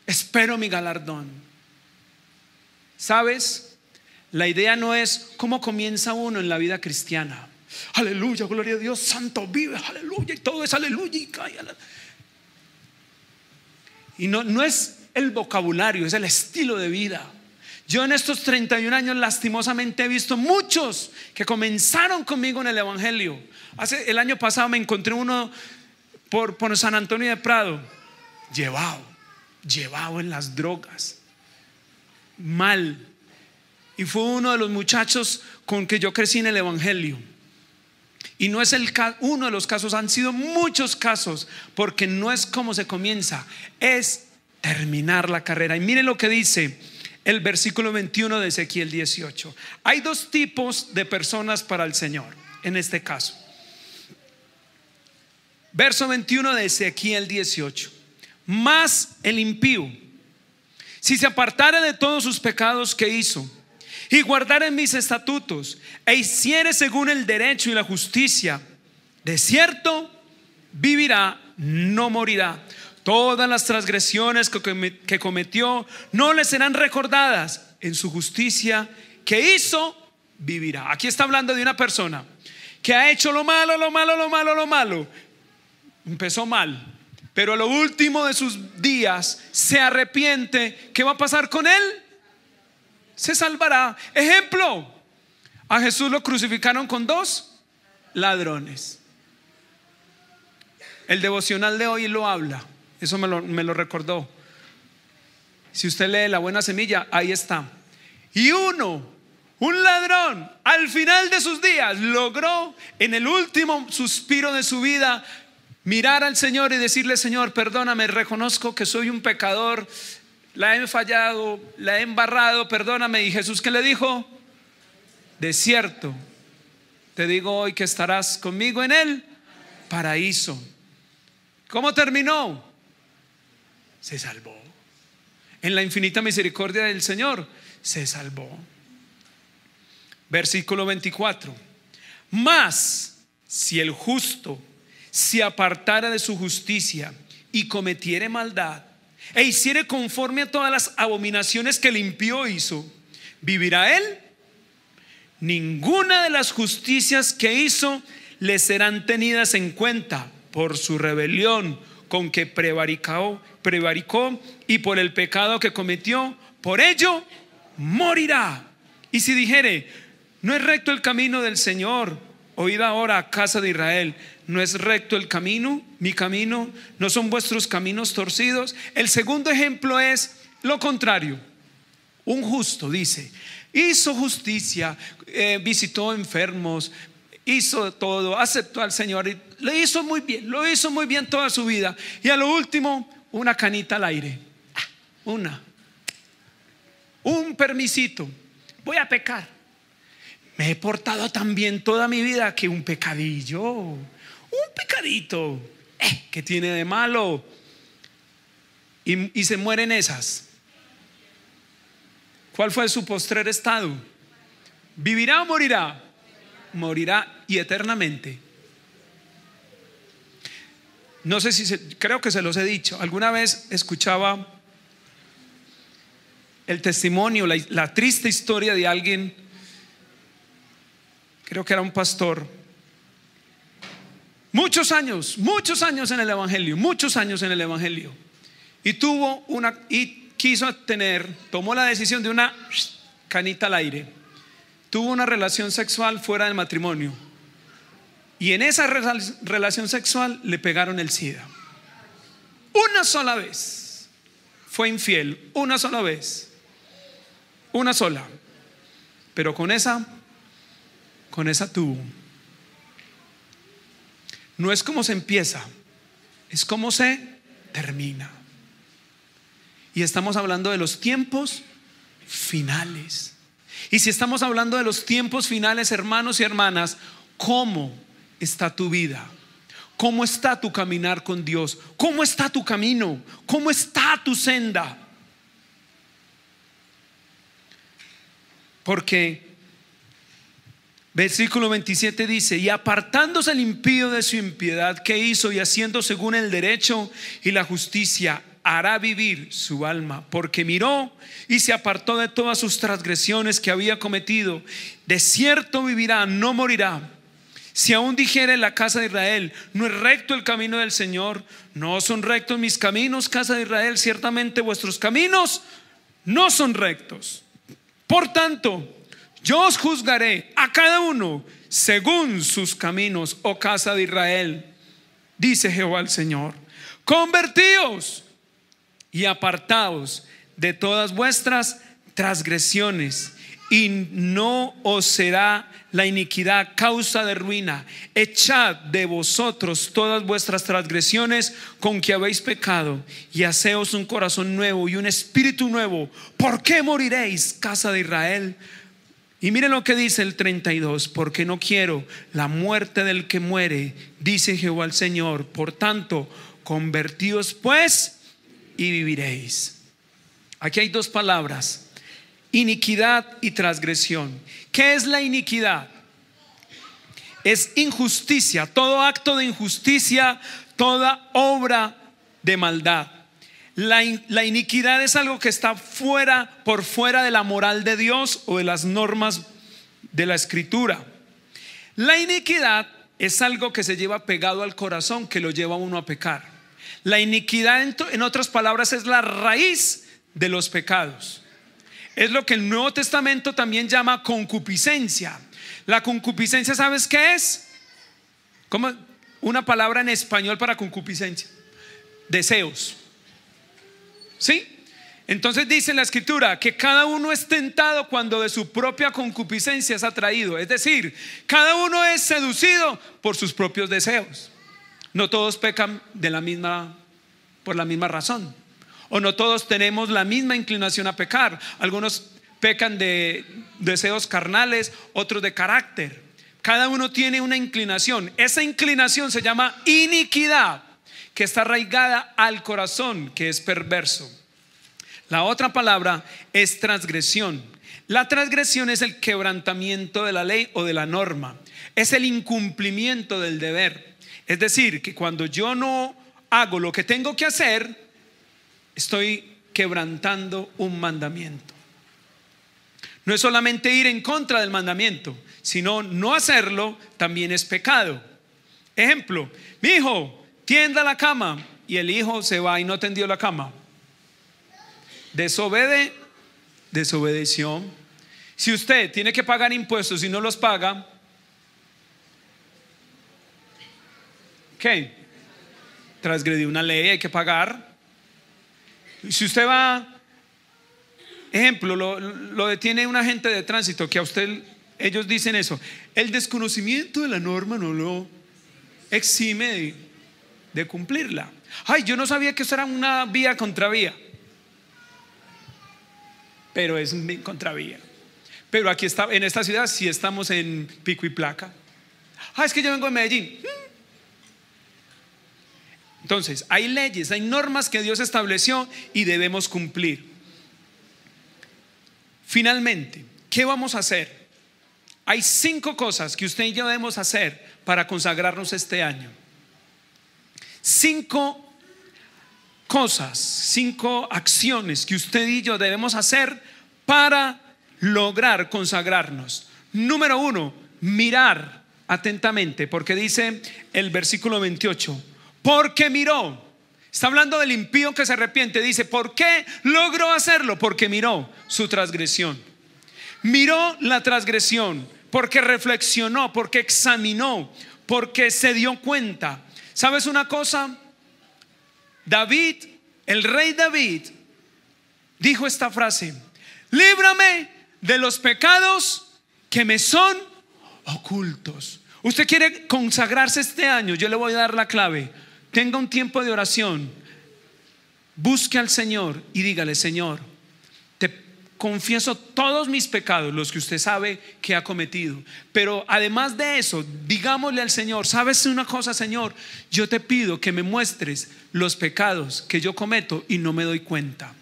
espero mi galardón. ¿Sabes? La idea no es cómo comienza uno en la vida cristiana. Aleluya, gloria a Dios, santo vive, aleluya, y todo es aleluya y cae. Y no es el vocabulario, es el estilo de vida. Yo en estos 31 años lastimosamente he visto muchos que comenzaron conmigo en el evangelio. El año pasado me encontré uno por San Antonio de Prado, llevado en las drogas, mal. Y fue uno de los muchachos con que yo crecí en el evangelio. Y no es uno de los casos, han sido muchos casos, porque no es como se comienza, es terminar la carrera. Y miren lo que dice el versículo 21 de Ezequiel 18. Hay dos tipos de personas para el Señor en este caso. Verso 21 de Ezequiel 18. Mas el impío, si se apartare de todos sus pecados que hizo y guardare mis estatutos e hiciere según el derecho y la justicia, de cierto vivirá, no morirá. Todas las transgresiones que cometió no le serán recordadas. En su justicia que hizo, vivirá. Aquí está hablando de una persona que ha hecho lo malo. Empezó mal, pero a lo último de sus días se arrepiente. ¿Qué va a pasar con él? Se salvará. Ejemplo: a Jesús lo crucificaron con dos ladrones. El devocional de hoy lo habla. Eso me lo recordó. Si usted lee La Buena Semilla, ahí está. Y un ladrón, al final de sus días, logró en el último suspiro de su vida mirar al Señor y decirle: Señor, perdóname, reconozco que soy un pecador, la he fallado, la he embarrado, perdóname. Y Jesús, ¿qué le dijo? De cierto te digo hoy que estarás conmigo en el paraíso. ¿Cómo terminó? Se salvó. En la infinita misericordia del Señor se salvó. Versículo 24. Mas si el justo se apartara de su justicia y cometiere maldad e hiciere conforme a todas las abominaciones que el impío hizo, ¿vivirá él? Ninguna de las justicias que hizo le serán tenidas en cuenta por su rebelión con que prevaricó y por el pecado que cometió, por ello morirá. Y si dijere: no es recto el camino del Señor, oíd ahora, casa de Israel, no es recto el camino, mi camino, no son vuestros caminos torcidos. El segundo ejemplo es lo contrario. Un justo, dice, hizo justicia, visitó enfermos, hizo todo, aceptó al Señor y lo hizo muy bien toda su vida. Y a lo último, una canita al aire, un permisito, voy a pecar. Me he portado tan bien toda mi vida que un pecadito, ¿qué tiene de malo? Y se mueren esas. ¿Cuál fue su postrer estado? ¿Vivirá o morirá? Morirá, y eternamente. No sé si creo que se los he dicho. Alguna vez escuchaba el testimonio, la triste historia de alguien, creo que era un pastor, muchos años en el evangelio, y tomó la decisión de una canita al aire. Tuvo una relación sexual fuera del matrimonio, y en esa relación sexual le pegaron el SIDA. Una sola vez fue infiel, una sola vez, pero con esa tuvo. No es como se empieza, es como se termina. Y estamos hablando de los tiempos finales. Y si estamos hablando de los tiempos finales, hermanos y hermanas, ¿cómo está tu vida? ¿Cómo está tu caminar con Dios? ¿Cómo está tu camino? ¿Cómo está tu senda? Porque versículo 27 dice: y apartándose el impío de su impiedad que hizo, y haciendo según el derecho y la justicia, hará vivir su alma, porque miró y se apartó de todas sus transgresiones que había cometido. De cierto vivirá, no morirá. Si aún dijere la casa de Israel: no es recto el camino del Señor, no son rectos mis caminos, casa de Israel, ciertamente vuestros caminos no son rectos. Por tanto, yo os juzgaré a cada uno según sus caminos, oh casa de Israel, dice Jehová el Señor. Convertíos y apartaos de todas vuestras transgresiones, y no os será la iniquidad causa de ruina. Echad de vosotros todas vuestras transgresiones con que habéis pecado, y haceos un corazón nuevo y un espíritu nuevo. ¿Por qué moriréis, casa de Israel? Y miren lo que dice el 32: porque no quiero la muerte del que muere, dice Jehová el Señor. Por tanto, convertíos pues y viviréis. Aquí hay dos palabras: iniquidad y transgresión. ¿Qué es la iniquidad? Es injusticia, todo acto de injusticia, toda obra de maldad. La iniquidad es algo que está por fuera de la moral de Dios o de las normas de la Escritura. La iniquidad es algo que se lleva pegado al corazón, que lo lleva a uno a pecar. La iniquidad, en otras palabras, es la raíz de los pecados. Es lo que el Nuevo Testamento también llama concupiscencia. La concupiscencia, ¿sabes qué es? ¿Cómo? Una palabra en español para concupiscencia: deseos. ¿Sí? Entonces dice en la Escritura que cada uno es tentado cuando de su propia concupiscencia es atraído. Es decir, cada uno es seducido por sus propios deseos. No todos pecan por la misma razón, o no todos tenemos la misma inclinación a pecar. Algunos pecan de deseos carnales, otros de carácter. Cada uno tiene una inclinación. Esa inclinación se llama iniquidad, que está arraigada al corazón, que es perverso. La otra palabra es transgresión. La transgresión es el quebrantamiento de la ley o de la norma. Es el incumplimiento del deber. Es decir, que cuando yo no hago lo que tengo que hacer, estoy quebrantando un mandamiento. No es solamente ir en contra del mandamiento, sino no hacerlo también es pecado. Ejemplo: mi hijo, tienda la cama, y el hijo se va y no tendió la cama. Desobedeció. Si usted tiene que pagar impuestos y no los paga, ¿qué? Transgredió una ley, hay que pagar. Si usted va, ejemplo, lo detiene un agente de tránsito, que a usted, ellos dicen eso: el desconocimiento de la norma no lo exime de cumplirla. Ay, yo no sabía que eso era una vía contravía, pero es una contravía. Pero aquí está, en esta ciudad sí estamos en pico y placa. Es que yo vengo de Medellín. Entonces hay leyes, hay normas que Dios estableció y debemos cumplir. Finalmente, ¿qué vamos a hacer? Hay 5 cosas que usted y yo debemos hacer para consagrarnos este año. 5 cosas, 5 acciones que usted y yo debemos hacer para lograr consagrarnos. Número 1, mirar atentamente, porque dice el versículo 28: porque miró. Está hablando del impío que se arrepiente. Dice: ¿por qué logró hacerlo? Porque miró su transgresión. Miró la transgresión, porque reflexionó, porque examinó, porque se dio cuenta. ¿Sabes una cosa? David, el rey David, dijo esta frase: líbrame de los pecados que me son ocultos. Usted quiere consagrarse este año, yo le voy a dar la clave. Tenga un tiempo de oración, busque al Señor y dígale: Señor, te confieso todos mis pecados, los que usted sabe que ha cometido. Pero además de eso, digámosle al Señor: ¿sabes una cosa, Señor? Yo te pido que me muestres los pecados que yo cometo y no me doy cuenta.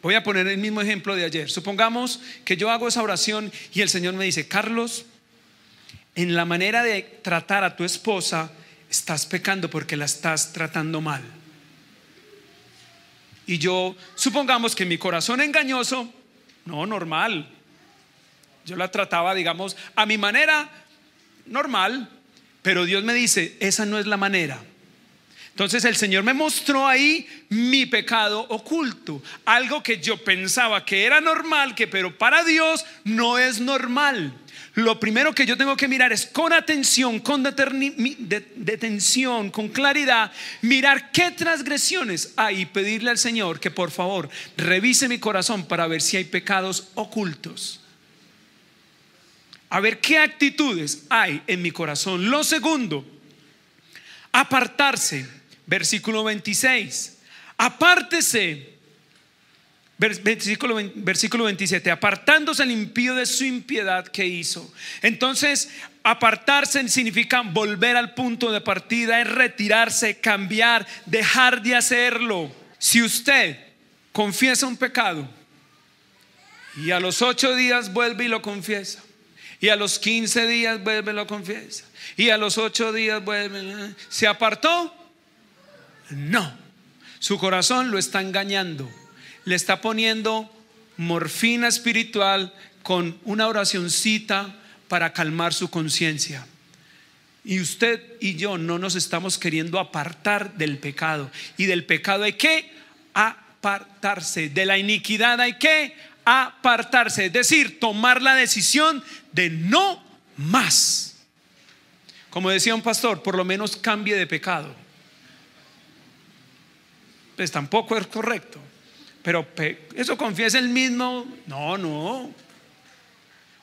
Voy a poner el mismo ejemplo de ayer. Supongamos que yo hago esa oración y el Señor me dice: Carlos, en la manera de tratar a tu esposa estás pecando porque la estás tratando mal. Y yo, supongamos que mi corazón engañoso, no, normal, yo la trataba, digamos, a mi manera normal, pero Dios me dice: esa no es la manera. Entonces el Señor me mostró ahí mi pecado oculto, algo que yo pensaba que era normal, pero para Dios no es normal. Lo primero que yo tengo que mirar es con atención, con detención, con claridad, mirar qué transgresiones hay y pedirle al Señor que por favor revise mi corazón para ver si hay pecados ocultos, a ver qué actitudes hay en mi corazón. Lo segundo, apartarse. Versículo 26, apártese. Versículo 27, apartándose el impío de su impiedad que hizo. Entonces, apartarse significa volver al punto de partida, es retirarse, cambiar, dejar de hacerlo. Si usted confiesa un pecado y a los 8 días vuelve y lo confiesa, y a los 15 días vuelve y lo confiesa, y a los 8 días vuelve, ¿se apartó? No, su corazón lo está engañando. Le está poniendo morfina espiritual con una oracioncita para calmar su conciencia. Y usted y yo no nos estamos queriendo apartar del pecado. Y del pecado hay que apartarse. De la iniquidad hay que apartarse. Es decir, tomar la decisión de no más. Como decía un pastor, por lo menos cambie de pecado. Pues tampoco es correcto. Pero eso confiesa el mismo. No.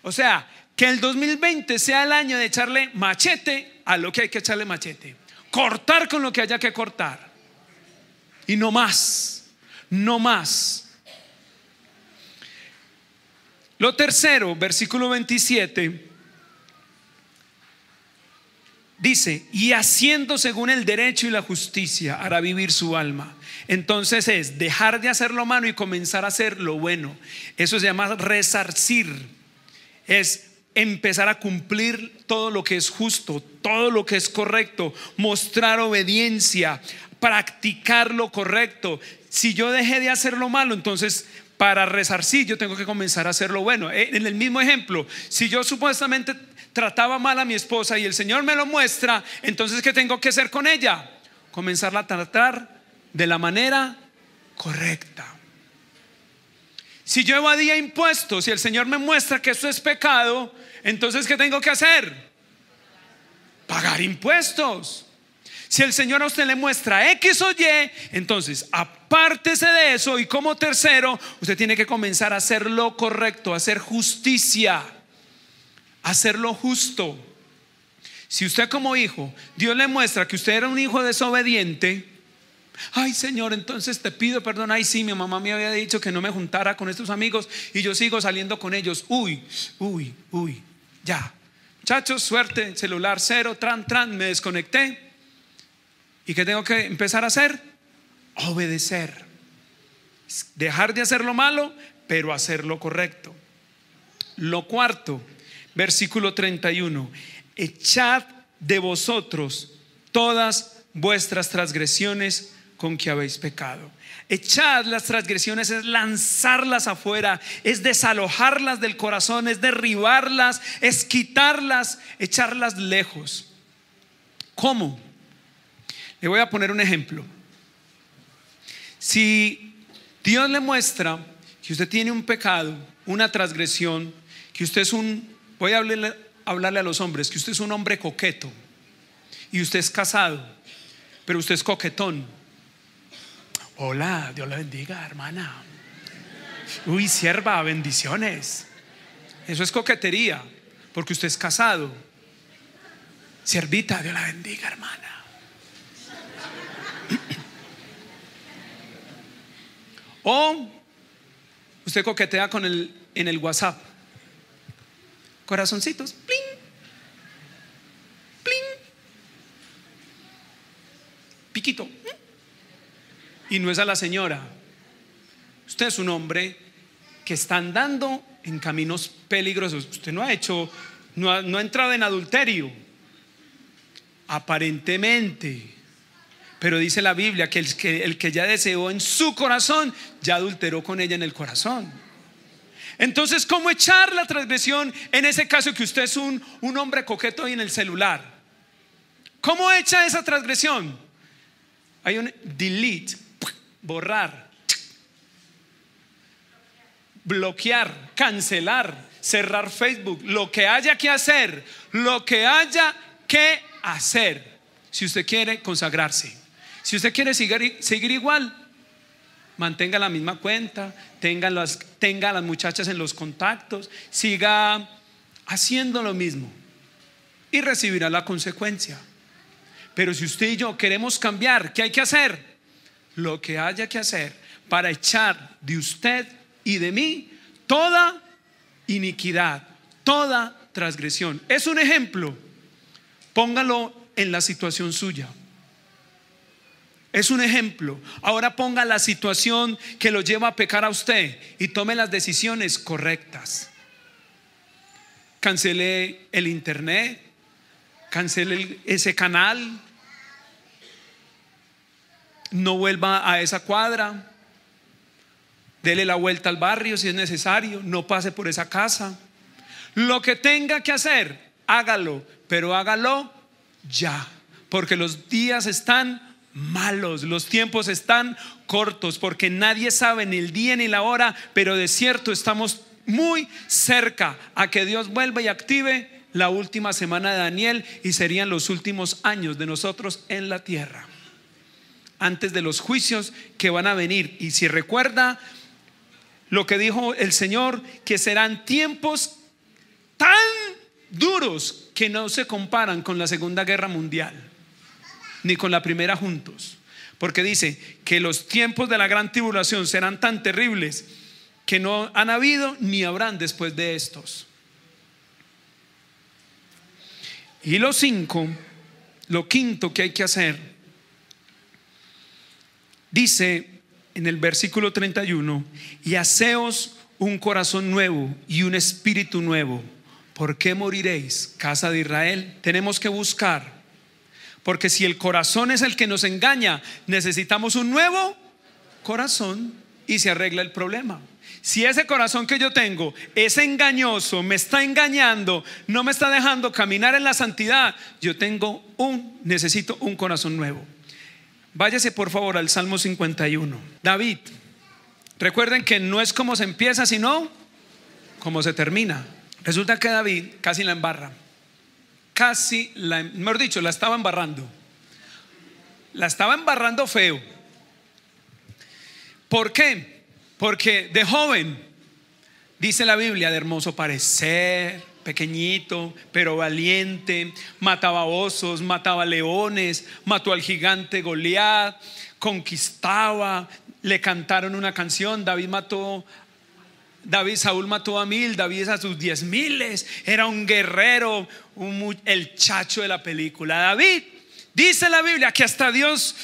O sea, que el 2020 sea el año de echarle machete a lo que hay que echarle machete, cortar con lo que haya que cortar, y no más, no más. Lo tercero, versículo 27, dice: y haciendo según el derecho y la justicia hará vivir su alma. Entonces es dejar de hacer lo malo y comenzar a hacer lo bueno. Eso se llama resarcir. Es empezar a cumplir todo lo que es justo, todo lo que es correcto, mostrar obediencia, practicar lo correcto. Si yo dejé de hacer lo malo, entonces para resarcir yo tengo que comenzar a hacer lo bueno. En el mismo ejemplo, si yo supuestamente trataba mal a mi esposa y el Señor me lo muestra, entonces ¿qué tengo que hacer con ella? Comenzarla a tratar de la manera correcta. Si yo evadía impuestos y el Señor me muestra que eso es pecado, entonces ¿qué tengo que hacer? Pagar impuestos. Si el Señor a usted le muestra X o Y, entonces apártese de eso. Y como tercero, usted tiene que comenzar a hacer lo correcto, a hacer justicia, a hacer lo justo. Si usted como hijo, Dios le muestra que usted era un hijo desobediente, ay Señor, entonces te pido perdón. Ay sí, mi mamá me había dicho que no me juntara con estos amigos y yo sigo saliendo con ellos. Uy, ya, muchachos, suerte, celular cero, me desconecté. ¿Y qué tengo que empezar a hacer? Obedecer. Dejar de hacer lo malo, pero hacer lo correcto. Lo cuarto, versículo 31, echad de vosotros todas vuestras transgresiones con que habéis pecado. Echad las transgresiones es lanzarlas afuera, es desalojarlas del corazón, es derribarlas, es quitarlas, echarlas lejos. ¿Cómo? Le voy a poner un ejemplo. Si Dios le muestra que usted tiene un pecado, una transgresión, que usted es voy a hablarle a los hombres, que usted es un hombre coqueto y usted es casado, pero usted es coquetón. Hola, Dios la bendiga, hermana. Uy, sierva, bendiciones. Eso es coquetería, porque usted es casado. Siervita, Dios la bendiga, hermana. O usted coquetea en el WhatsApp. Corazoncitos, pling, pling, piquito. Y no es a la señora. Usted es un hombre que está andando en caminos peligrosos. Usted no ha entrado en adulterio, aparentemente. Pero dice la Biblia que el que ya deseó en su corazón, ya adulteró con ella en el corazón. Entonces, ¿cómo echar la transgresión en ese caso que usted es un hombre coqueto ahí en el celular? ¿Cómo echa esa transgresión? Hay un delete, borrar, bloquear, cancelar, cerrar Facebook, lo que haya que hacer, lo que haya que hacer. Si usted quiere consagrarse, si usted quiere seguir igual, mantenga la misma cuenta, tenga a las muchachas en los contactos, siga haciendo lo mismo y recibirá la consecuencia. Pero si usted y yo queremos cambiar, ¿qué hay que hacer? Lo que haya que hacer para echar de usted y de mí toda iniquidad, toda transgresión. Es un ejemplo, póngalo en la situación suya. Es un ejemplo. Ahora ponga la situación que lo lleva a pecar a usted y tome las decisiones correctas. Cancele el internet, cancele ese canal, no vuelva a esa cuadra, dele la vuelta al barrio si es necesario, no pase por esa casa. Lo que tenga que hacer, hágalo, pero hágalo ya, porque los días están malos, los tiempos están cortos, porque nadie sabe ni el día ni la hora, pero de cierto estamos muy cerca a que Dios vuelva y active la última semana de Daniel, y serían los últimos años de nosotros en la tierra, antes de los juicios que van a venir. Y si recuerda lo que dijo el Señor, que serán tiempos tan duros que no se comparan con la Segunda Guerra Mundial ni con la primera juntos, porque dice que los tiempos de la gran tribulación serán tan terribles que no han habido ni habrán después de estos. Y lo quinto que hay que hacer, dice en el versículo 31: y haceos un corazón nuevo y un espíritu nuevo. ¿Por qué moriréis, casa de Israel? Tenemos que buscar, porque si el corazón es el que nos engaña, necesitamos un nuevo corazón y se arregla el problema. Si ese corazón que yo tengo es engañoso, me está engañando, no me está dejando caminar en la santidad, necesito un corazón nuevo. Váyase por favor al Salmo 51. David, recuerden que no es como se empieza, sino como se termina. Resulta que David casi la embarra. Mejor dicho, la estaba embarrando. La estaba embarrando feo. ¿Por qué? Porque de joven, dice la Biblia, de hermoso parecer, pequeñito pero valiente, mataba osos, mataba leones, mató al gigante Goliat, conquistaba, le cantaron una canción. Saúl mató a 1000, David a sus 10,000. Era un guerrero, el chacho de la película. David, dice la Biblia que hasta Dios,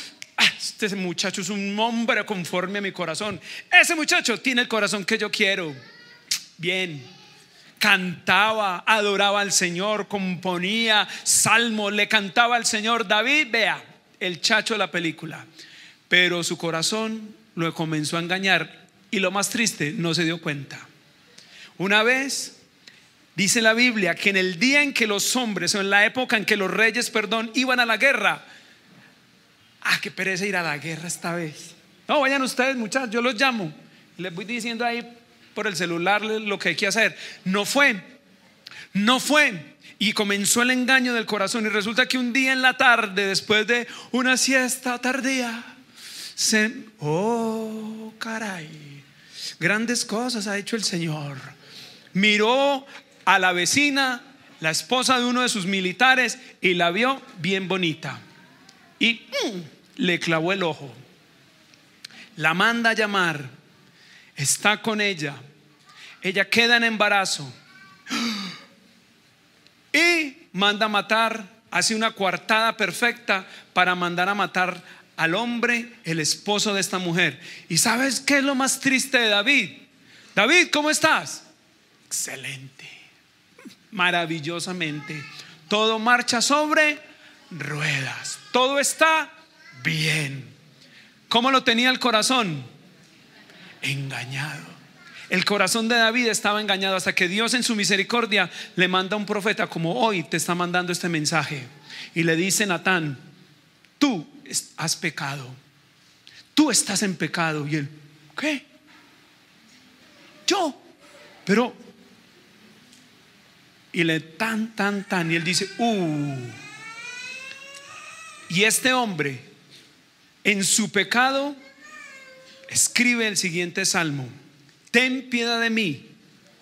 este muchacho es un hombre conforme a mi corazón. Ese muchacho tiene el corazón que yo quiero. Bien, cantaba, adoraba al Señor, componía salmos, le cantaba al Señor. David, vea, el chacho de la película. Pero su corazón lo comenzó a engañar. Y lo más triste, no se dio cuenta. Una vez, dice la Biblia que en el día en que los hombres, o en la época en que los reyes, iban a la guerra. Qué pereza ir a la guerra esta vez. No, vayan ustedes, muchachos, yo los llamo. Les voy diciendo ahí por el celular lo que hay que hacer. No fue. Y comenzó el engaño del corazón. Y resulta que un día en la tarde, después de una siesta tardía, caray, grandes cosas ha hecho el Señor. Miró a la vecina, la esposa de uno de sus militares, y la vio bien bonita y le clavó el ojo. La manda a llamar está con ella, ella queda en embarazo y manda a matar, hace una coartada perfecta para mandar a matar al hombre, el esposo de esta mujer. ¿Y sabes qué es lo más triste de David? David, ¿cómo estás? Excelente, maravillosamente, todo marcha sobre ruedas, todo está bien. ¿Cómo lo tenía el corazón? Engañado. El corazón de David estaba engañado hasta que Dios en su misericordia le manda un profeta, como hoy te está mandando este mensaje, y le dice: Natán, tú has pecado, tú estás en pecado. Y él: ¿qué? Yo, pero, y le tan, y él dice: y este hombre en su pecado escribe el siguiente salmo: ten piedad de mí,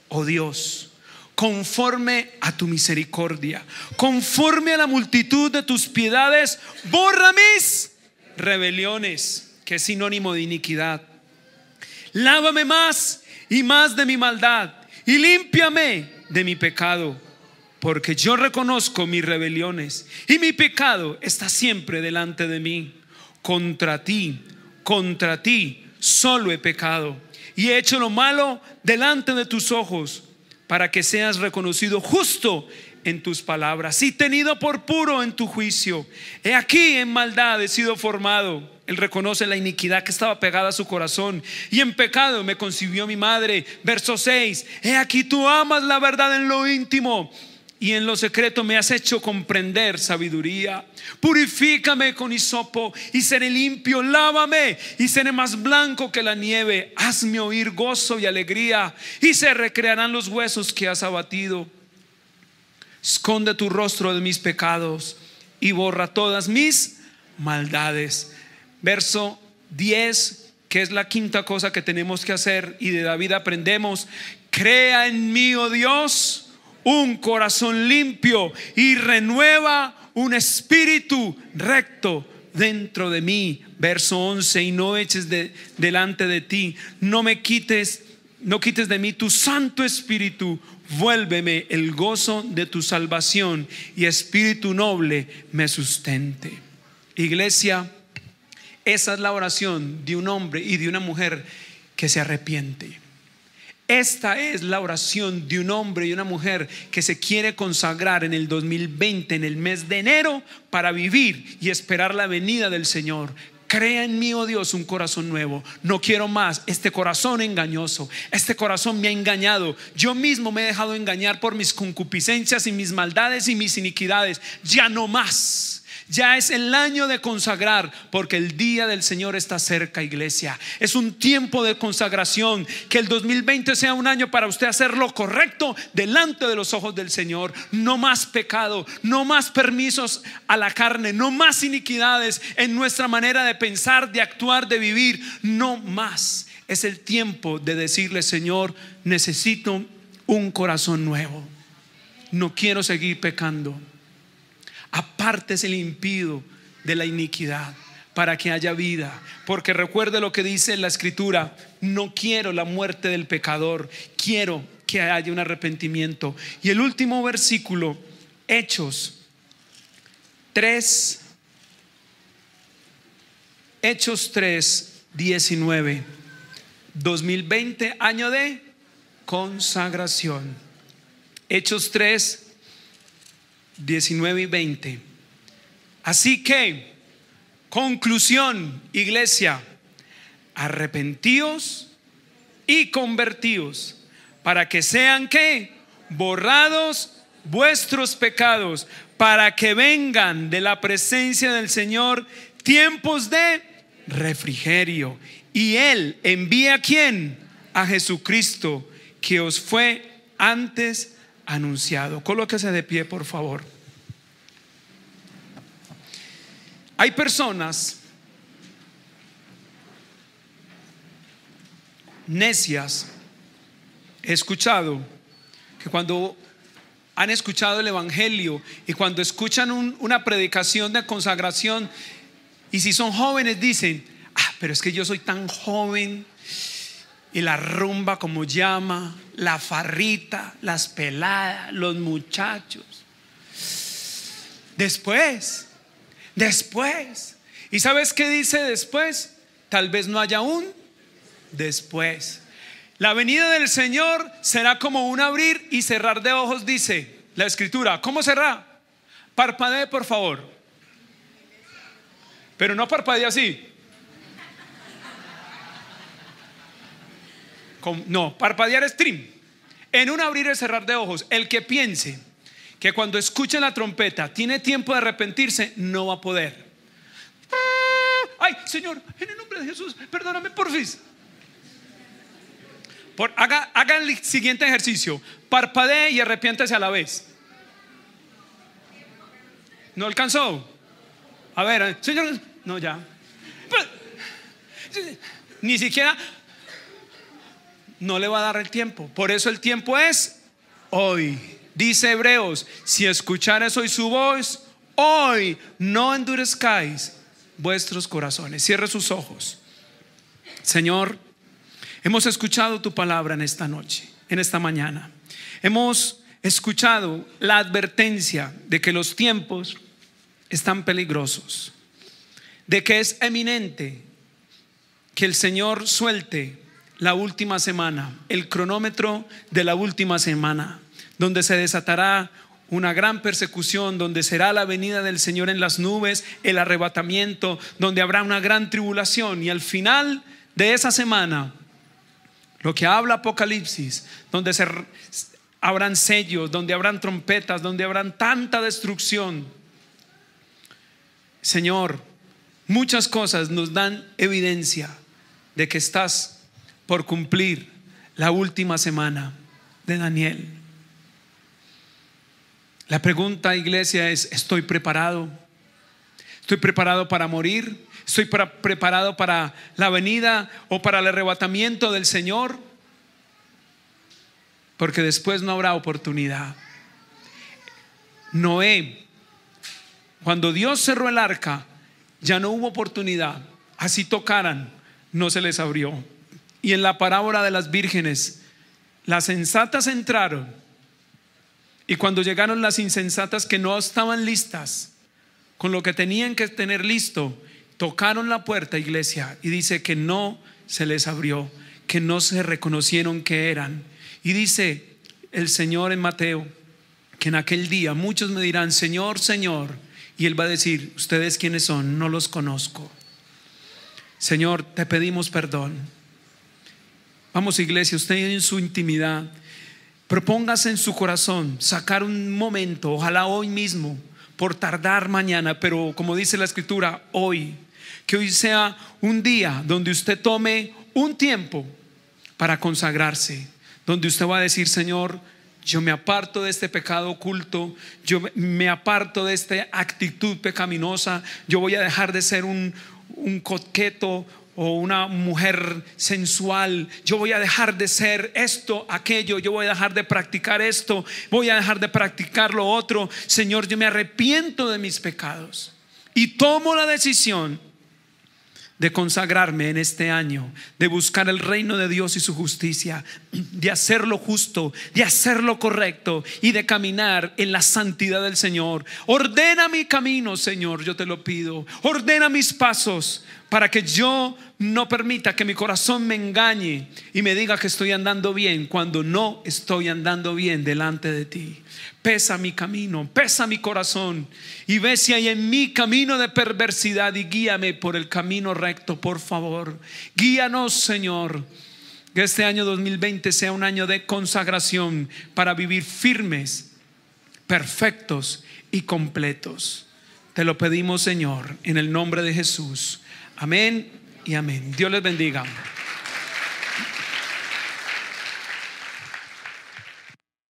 oh Dios, conforme a tu misericordia, conforme a la multitud de tus piedades, borra mis rebeliones, que es sinónimo de iniquidad. Lávame más y más de mi maldad y límpiame de mi pecado, porque yo reconozco mis rebeliones y mi pecado está siempre delante de mí. Contra ti solo he pecado y he hecho lo malo delante de tus ojos, para que seas reconocido justo en tus palabras y tenido por puro en tu juicio. He aquí, en maldad he sido formado. Él reconoce la iniquidad que estaba pegada a su corazón, y en pecado me concibió mi madre. Verso 6: he aquí, tú amas la verdad en lo íntimo, y en lo secreto me has hecho comprender sabiduría. Purifícame con hisopo y seré limpio, lávame y seré más blanco que la nieve. Hazme oír gozo y alegría, y se recrearán los huesos que has abatido. Esconde tu rostro de mis pecados y borra todas mis maldades. Verso 10, que es la quinta cosa que tenemos que hacer, y de David aprendemos: crea en mí, oh Dios, un corazón limpio y renueva un espíritu recto dentro de mí. Verso 11: y no eches delante de ti, no quites de mí tu santo espíritu. Vuélveme el gozo de tu salvación, y espíritu noble me sustente. Iglesia, esa es la oración de un hombre y de una mujer que se arrepiente. Esta es la oración de un hombre y una mujer que se quiere consagrar en el 2020, en el mes de enero, para vivir y esperar la venida del Señor. Crea en mí, oh Dios, un corazón nuevo. No quiero más este corazón engañoso. Este corazón me ha engañado. Yo mismo me he dejado engañar por mis concupiscencias y mis maldades y mis iniquidades. Ya no más. Ya es el año de consagrar, porque el día del Señor está cerca, iglesia. Es un tiempo de consagración. Que el 2020 sea un año para usted hacer lo correcto delante de los ojos del Señor. No más pecado, no más permisos a la carne, no más iniquidades en nuestra manera de pensar, de actuar, de vivir. No más. Es el tiempo de decirle: Señor, necesito un corazón nuevo. No quiero seguir pecando. Apártese el impío de la iniquidad, para que haya vida. Porque recuerde lo que dice la Escritura: no quiero la muerte del pecador, quiero que haya un arrepentimiento. Y el último versículo, Hechos 3, 19. 2020, año de consagración. Hechos 3, 19 y 20. Así que, conclusión, iglesia: arrepentíos y convertíos, para que sean ¿qué? Borrados vuestros pecados, para que vengan de la presencia del Señor tiempos de refrigerio. Y Él envía ¿a quién? A Jesucristo, que os fue antes anunciado. Colóquese de pie, por favor. Hay personas necias, he escuchado, que cuando han escuchado el evangelio y cuando escuchan una predicación de consagración, y si son jóvenes dicen: pero es que yo soy tan joven, y la rumba como llama, la farrita, las peladas, los muchachos. Después. ¿Y sabes qué dice después? Tal vez no haya un después. La venida del Señor será como un abrir y cerrar de ojos, dice la Escritura. ¿Cómo cerrar? Parpadee, por favor. Pero no parpadee así. No, parpadear es trim. En un abrir y cerrar de ojos. El que piense que cuando escuche la trompeta tiene tiempo de arrepentirse, no va a poder. Ay, Señor, en el nombre de Jesús, perdóname, porfis. Haga el siguiente ejercicio. Parpadee y arrepiéntese a la vez. ¿No alcanzó? A ver, Señor, no, ya. Ni siquiera. No le va a dar el tiempo. Por eso el tiempo es hoy. Dice Hebreos: si escuchares hoy su voz, hoy no endurezcáis vuestros corazones. Cierre sus ojos. Señor, hemos escuchado tu palabra en esta noche, en esta mañana. Hemos escuchado la advertencia de que los tiempos están peligrosos, de que es eminente que el Señor suelte la última semana, el cronómetro de la última semana, donde se desatará una gran persecución, donde será la venida del Señor en las nubes, el arrebatamiento, donde habrá una gran tribulación, y al final de esa semana, lo que habla Apocalipsis, donde habrán sellos, donde habrán trompetas, donde habrán tanta destrucción. Señor, muchas cosas nos dan evidencia de que estás por cumplir la última semana de Daniel. La pregunta, iglesia, es: ¿estoy preparado? ¿Estoy preparado para morir? ¿Estoy preparado para la venida o para el arrebatamiento del Señor? Porque después no habrá oportunidad. Noé, cuando Dios cerró el arca, ya no hubo oportunidad. Así tocaran, no se les abrió. Y en la parábola de las vírgenes, las sensatas entraron, y cuando llegaron las insensatas que no estaban listas con lo que tenían que tener listo, tocaron la puerta, iglesia, y dice que no se les abrió, que no se reconocieron que eran. Y dice el Señor en Mateo que en aquel día muchos me dirán: Señor, Señor, y Él va a decir: ¿ustedes quiénes son? No los conozco. Señor, te pedimos perdón. Vamos, iglesia, usted en su intimidad, propóngase en su corazón sacar un momento, ojalá hoy mismo, por tardar mañana, pero como dice la Escritura, hoy. Que hoy sea un día donde usted tome un tiempo para consagrarse, donde usted va a decir: Señor, yo me aparto de este pecado oculto, yo me aparto de esta actitud pecaminosa, yo voy a dejar de ser un coqueto o una mujer sensual, yo voy a dejar de ser esto, aquello, yo voy a dejar de practicar esto, voy a dejar de practicar lo otro. Señor, yo me arrepiento de mis pecados y tomo la decisión de consagrarme en este año, de buscar el reino de Dios y su justicia, de hacer lo justo, de hacer lo correcto y de caminar en la santidad del Señor. Ordena mi camino, Señor, yo te lo pido. Ordena mis pasos para que yo no permita que mi corazón me engañe y me diga que estoy andando bien cuando no estoy andando bien delante de ti. Pesa mi camino, pesa mi corazón y ve si hay en mí camino de perversidad y guíame por el camino recto, por favor. Guíanos, Señor. Que este año 2020 sea un año de consagración para vivir firmes, perfectos y completos. Te lo pedimos, Señor, en el nombre de Jesús. Amén y amén. Dios les bendiga.